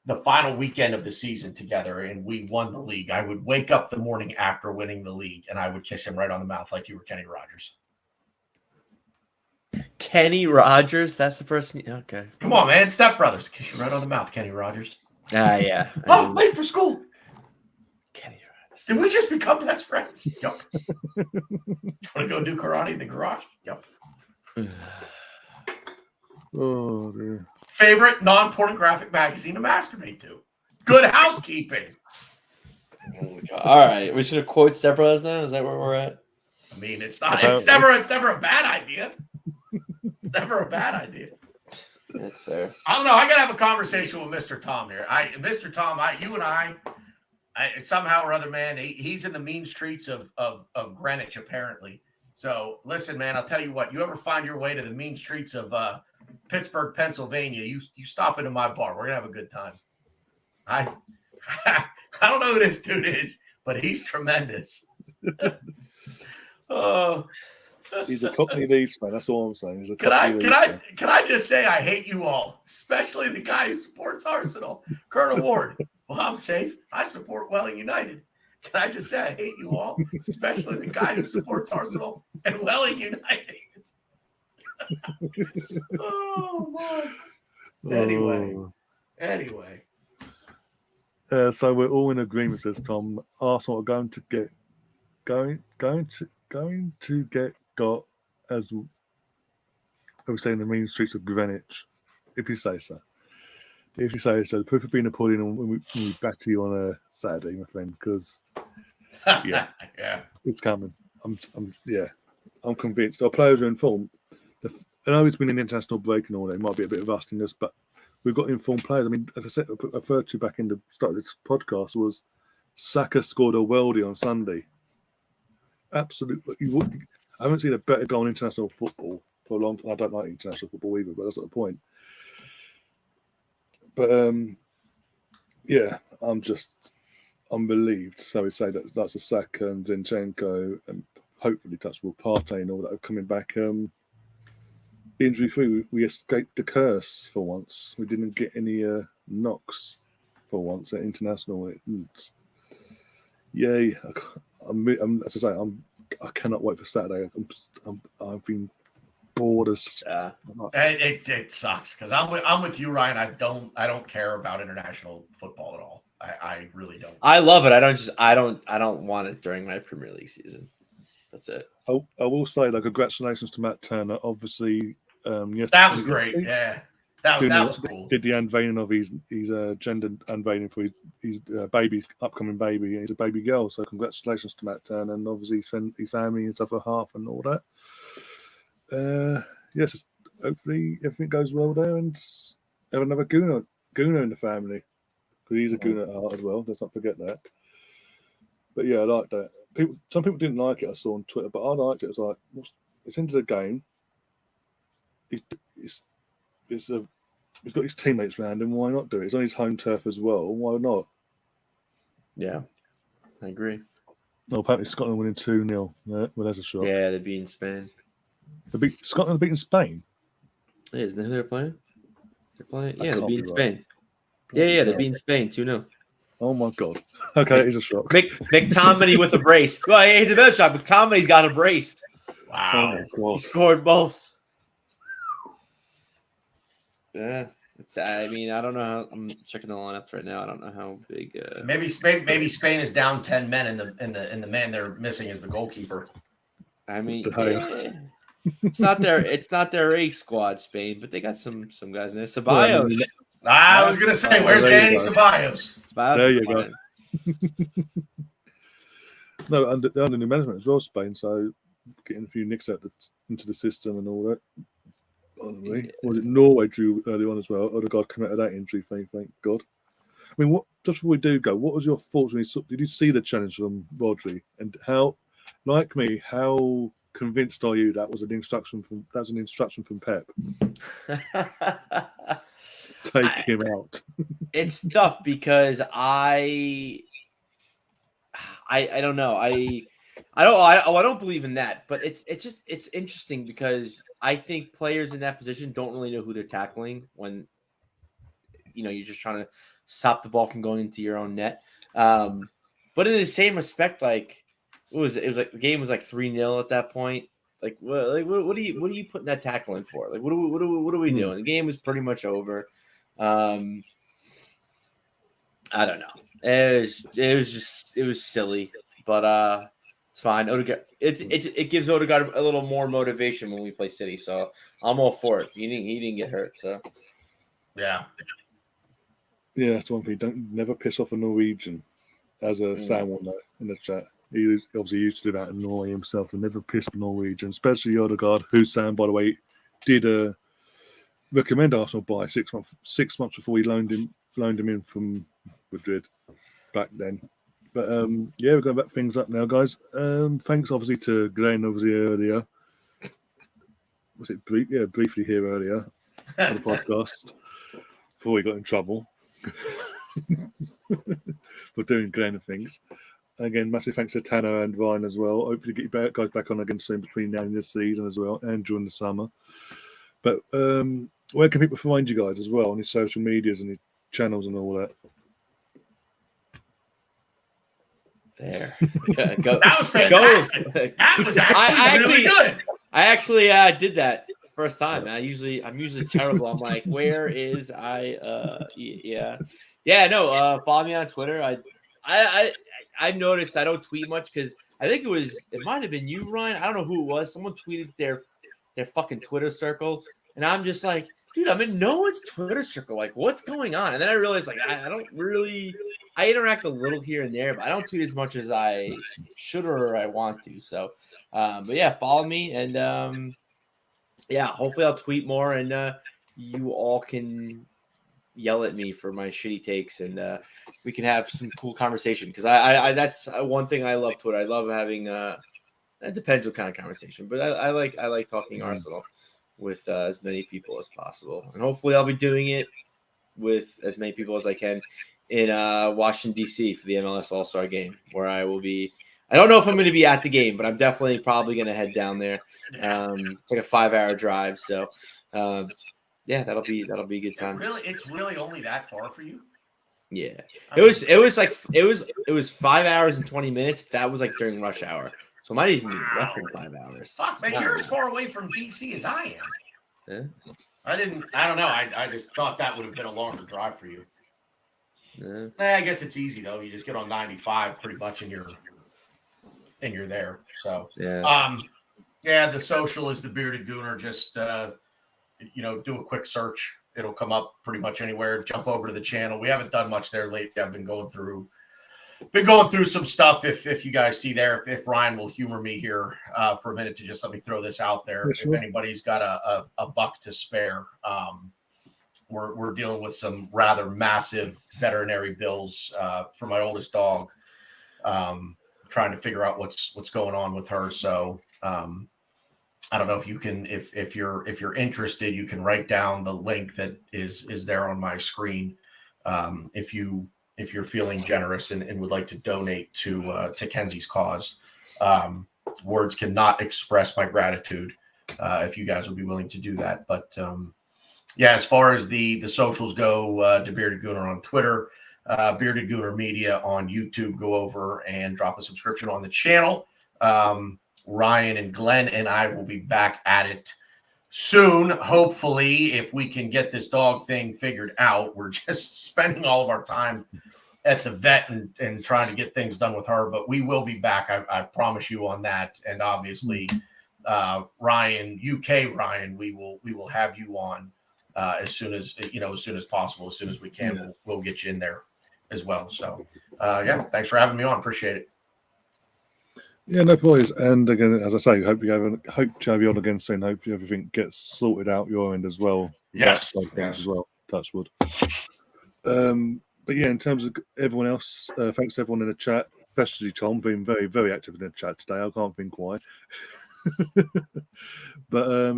the final weekend of the season together and we won the league, I would wake up the morning after winning the league and I would kiss him right on the mouth like you were Kenny Rogers. Kenny Rogers? That's the person. Okay. Come on, man. Step Brothers. Kiss you right on the mouth, Kenny Rogers. Yeah. Oh, late for school. Kenny Rogers. Did we just become best friends? Yup. You want to go do karate in the garage? Yup. Oh, dear. Favorite non-pornographic magazine to masturbate to? Good Housekeeping. Oh my God. All right. We should have quote Step Brothers now? Is that where we're at? I mean, it's never a bad idea. It's never a bad idea. That's fair. I don't know. I gotta have a conversation with Mr. Tom here. Mr. Tom, you and I somehow or other, man, he's in the mean streets of Greenwich, apparently. So listen, man, I'll tell you what, you ever find your way to the mean streets of Pittsburgh, Pennsylvania, you stop into my bar. We're gonna have a good time. I don't know who this dude is, but he's tremendous. He's a Cockney Leeds fan. That's all I'm saying. Can I just say I hate you all, especially the guy who supports Arsenal, Colonel Ward. Well, I'm safe. I support Welling United. Can I just say I hate you all, especially the guy who supports Arsenal and Welling United? Oh my. Anyway. So we're all in agreement, says Tom. Arsenal are going to get got as I was saying the mean streets of Greenwich, if you say so. If you say so, the proof of being Napoleon when we back to you on a Saturday, my friend, because yeah, it's coming. I'm convinced. Our players are in form. I know it's been an international break and all that. It might be a bit of rustiness, but we've got informed players. I mean, as I said, I referred to back in the start of this podcast was Saka scored a worldie on Sunday. Absolutely. I haven't seen a better goal in international football for a long time. I don't like international football either, but that's not the point. But I'm relieved. So we say that's a Saka and Zinchenko and hopefully touchable Partey and all that are coming back. Injury free, we escaped the curse for once. We didn't get any knocks for once at international. Yay! As I say, I cannot wait for Saturday. I've been bored as. Yeah. It sucks because I'm with you, Ryan. I don't care about international football at all. I really don't. I love it. I don't want it during my Premier League season. That's it. I will say, congratulations to Matt Turner. Obviously, yes, that was great. Yeah, That Gunnar was cool. did the unveiling of his gender unveiling for his upcoming baby. He's a baby girl, so congratulations to Matt Turner and obviously his family and stuff, half and all that. Yes, hopefully everything goes well there and have another Gunnar in the family, because he's a Gunnar at heart as well. Let's not forget that. But yeah, I like that. Some people didn't like it, I saw on Twitter, but I liked it. It was like, it's into the game. He's got his teammates around him. Why not do it? It's on his home turf as well. Why not? Yeah, I agree. No, apparently Scotland winning 2-0. Yeah, well, there's a shot. Yeah, they're beating Spain. Scotland beating Spain. Yeah, isn't that who they're playing? They're playing. That Yeah, they're can't be beating right. Spain. Yeah, they're beating Spain 2-0. Oh my god. Okay, it is a shock. McTominay with a brace. Well, it's a better shot. McTominay's got a brace. Wow. Oh my He god. scored both. Yeah, I mean, I don't know how. I'm checking the lineups right now. I don't know how big. Maybe Spain is down 10 men, and the man they're missing is the goalkeeper. I mean, The hell? yeah. It's not their A squad, Spain, but they got some guys in there. Ceballos. I was gonna say, where's There you Danny go. Ceballos? Ceballos There is you go. fine. No, under new management as well, Spain. So getting a few nicks into the system and all that. Anyway, was it Norway drew early on as well? Odegaard came out of that injury, thank God. I mean, what just before we do go, what was your thoughts when did you see the challenge from Rodri, and how, like me, how convinced are you that was an instruction from Pep? Take him out. It's tough because I don't know. I don't believe in that, but it's interesting because I think players in that position don't really know who they're tackling when you're just trying to stop the ball from going into your own net. But in the same respect, like it was like the game was like 3-0 at that point. Like what are you putting that tackle in for? Like what are we doing? The game was pretty much over. I don't know. It was silly, but it's fine. Odegaard, it gives Odegaard a little more motivation when we play City, so I'm all for it. He didn't get hurt, so Yeah. Yeah, that's the one thing. Don't never piss off a Norwegian, as a Sam will know in the chat. He obviously used to do that in Norway himself, and never piss off a Norwegian, especially Odegaard, who Sam, by the way, did recommend Arsenal buy 6 months before he loaned him in from Madrid back then. But yeah, we're going to wrap things up now, guys. Thanks obviously to Glenn earlier. Was it briefly here earlier for the podcast before we got in trouble for doing Glenn things. Again, massive thanks to Tanner and Ryan as well. Hopefully get you guys back on again soon between now and this season as well, and during the summer. But where can people find you guys as well on your social medias and your channels and all that? there. Go. That was fantastic. That was actually really good. I actually did that first time. I'm usually terrible. I'm like, where is yeah. No, follow me on Twitter. I've noticed I don't tweet much because I think it might have been you, Ryan. I don't know who it was. Someone tweeted their fucking Twitter circle. And I'm just like, dude, I'm in no one's Twitter circle. Like, what's going on? And then I realized, like, I don't really – I interact a little here and there, but I don't tweet as much as I should or I want to. So, but, yeah, follow me. And, yeah, hopefully I'll tweet more and you all can yell at me for my shitty takes and we can have some cool conversation. Because I that's one thing I love Twitter. I love having it depends what kind of conversation. But I like talking Arsenal with as many people as possible. And hopefully I'll be doing it with as many people as I can in Washington, D.C. for the MLS All-Star game, where I will be – I don't know if I'm going to be at the game, but I'm definitely probably going to head down there. It's like a 5-hour drive. So, yeah, that'll be a good time. It's really only that far for you? Yeah. It was 5 hours and 20 minutes. That was like during rush hour. So it might even be less than 5 hours. Fuck, man, you're as far away from DC as I am. Yeah. I don't know. I just thought that would have been a longer drive for you. Yeah. I guess it's easy though. You just get on 95 pretty much and you're there. So yeah. Yeah, the social is the Bearded Gooner. Just do a quick search It'll come up pretty much anywhere. Jump over to the channel. We haven't done much there lately. I've been going through some stuff. If you guys see there, if Ryan will humor me here for a minute to just let me throw this out there. Yeah, sure. If anybody's got a buck to spare, we're dealing with some rather massive veterinary bills for my oldest dog. Trying to figure out what's going on with her. So I don't know if you can, if you're interested, you can write down the link that is there on my screen. If you're feeling generous and would like to donate to Kenzie's cause, words cannot express my gratitude. If you guys would be willing to do that, but yeah, as far as the socials go, the Bearded Gooner on Twitter, Bearded Gooner Media on YouTube. Go over and drop a subscription on the channel. Ryan and Glenn and I will be back at it soon. Hopefully, if we can get this dog thing figured out. We're just spending all of our time at the vet and trying to get things done with her, but we will be back. I promise you on that. And obviously, Ryan, UK Ryan, we will have you on as soon as possible, as soon as we can. Yeah. We'll get you in there as well. So yeah, thanks for having me on. Appreciate it. Yeah, no worries. And again, as I say, hope to have you on again soon. Hopefully everything gets sorted out your end as well. Yes. As well. Touch wood. But yeah, in terms of everyone else, thanks to everyone in the chat, especially Tom, being very, very active in the chat today. I can't think why. But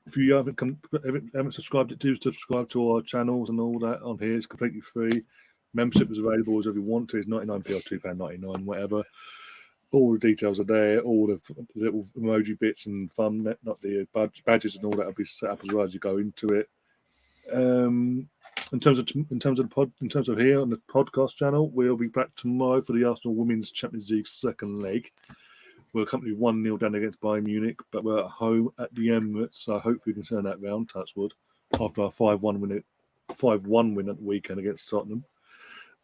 if you haven't subscribed, do subscribe to our channels and all that on here. It's completely free. Membership is available as if you want to. It's 99p or £2.99, whatever. All the details are there. All the little emoji bits and fun, not the badges and all that will be set up as well as you go into it. In terms of here on the podcast channel, we'll be back tomorrow for the Arsenal Women's Champions League second leg. We're currently 1-0 down against Bayern Munich, but we're at home at the Emirates, so hopefully we can turn that round, touch wood, after our 5-1 win at the weekend against Tottenham.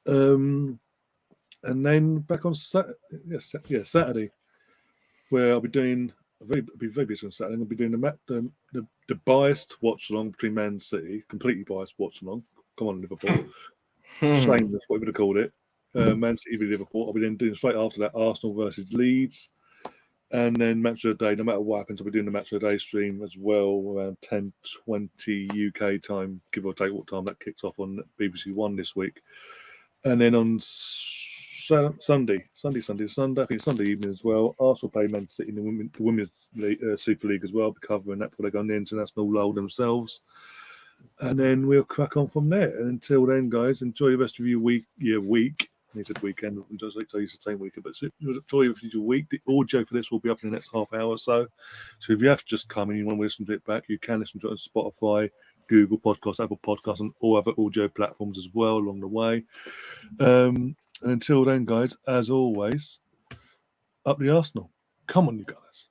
And then back on Saturday, where I'll be doing I'll be very busy on Saturday. I'll be doing the biased watch along between Man City, completely biased watch along. Come on, Liverpool. Shameless, what we would have called it. Man City v Liverpool. I'll be then doing straight after that Arsenal versus Leeds. And then match of the day, no matter what happens, I'll be doing the match of the day stream as well around 10:20 UK time, give or take what time that kicks off on BBC One this week. And then on Sunday, I think Sunday evening as well, Arsenal play Man City in the Women's Super League as well. I'll be covering that before they go on the international lull themselves. And then we'll crack on from there. And until then, guys, enjoy the rest of your week. I said weekend. I used to say weekend, but enjoy your week. The audio for this will be up in the next half hour or so. So if you have to just come and you want to listen to it back, you can listen to it on Spotify, Google Podcasts, Apple Podcasts, and all other audio platforms as well along the way. And until then, guys, as always, up the Arsenal. Come on, you guys.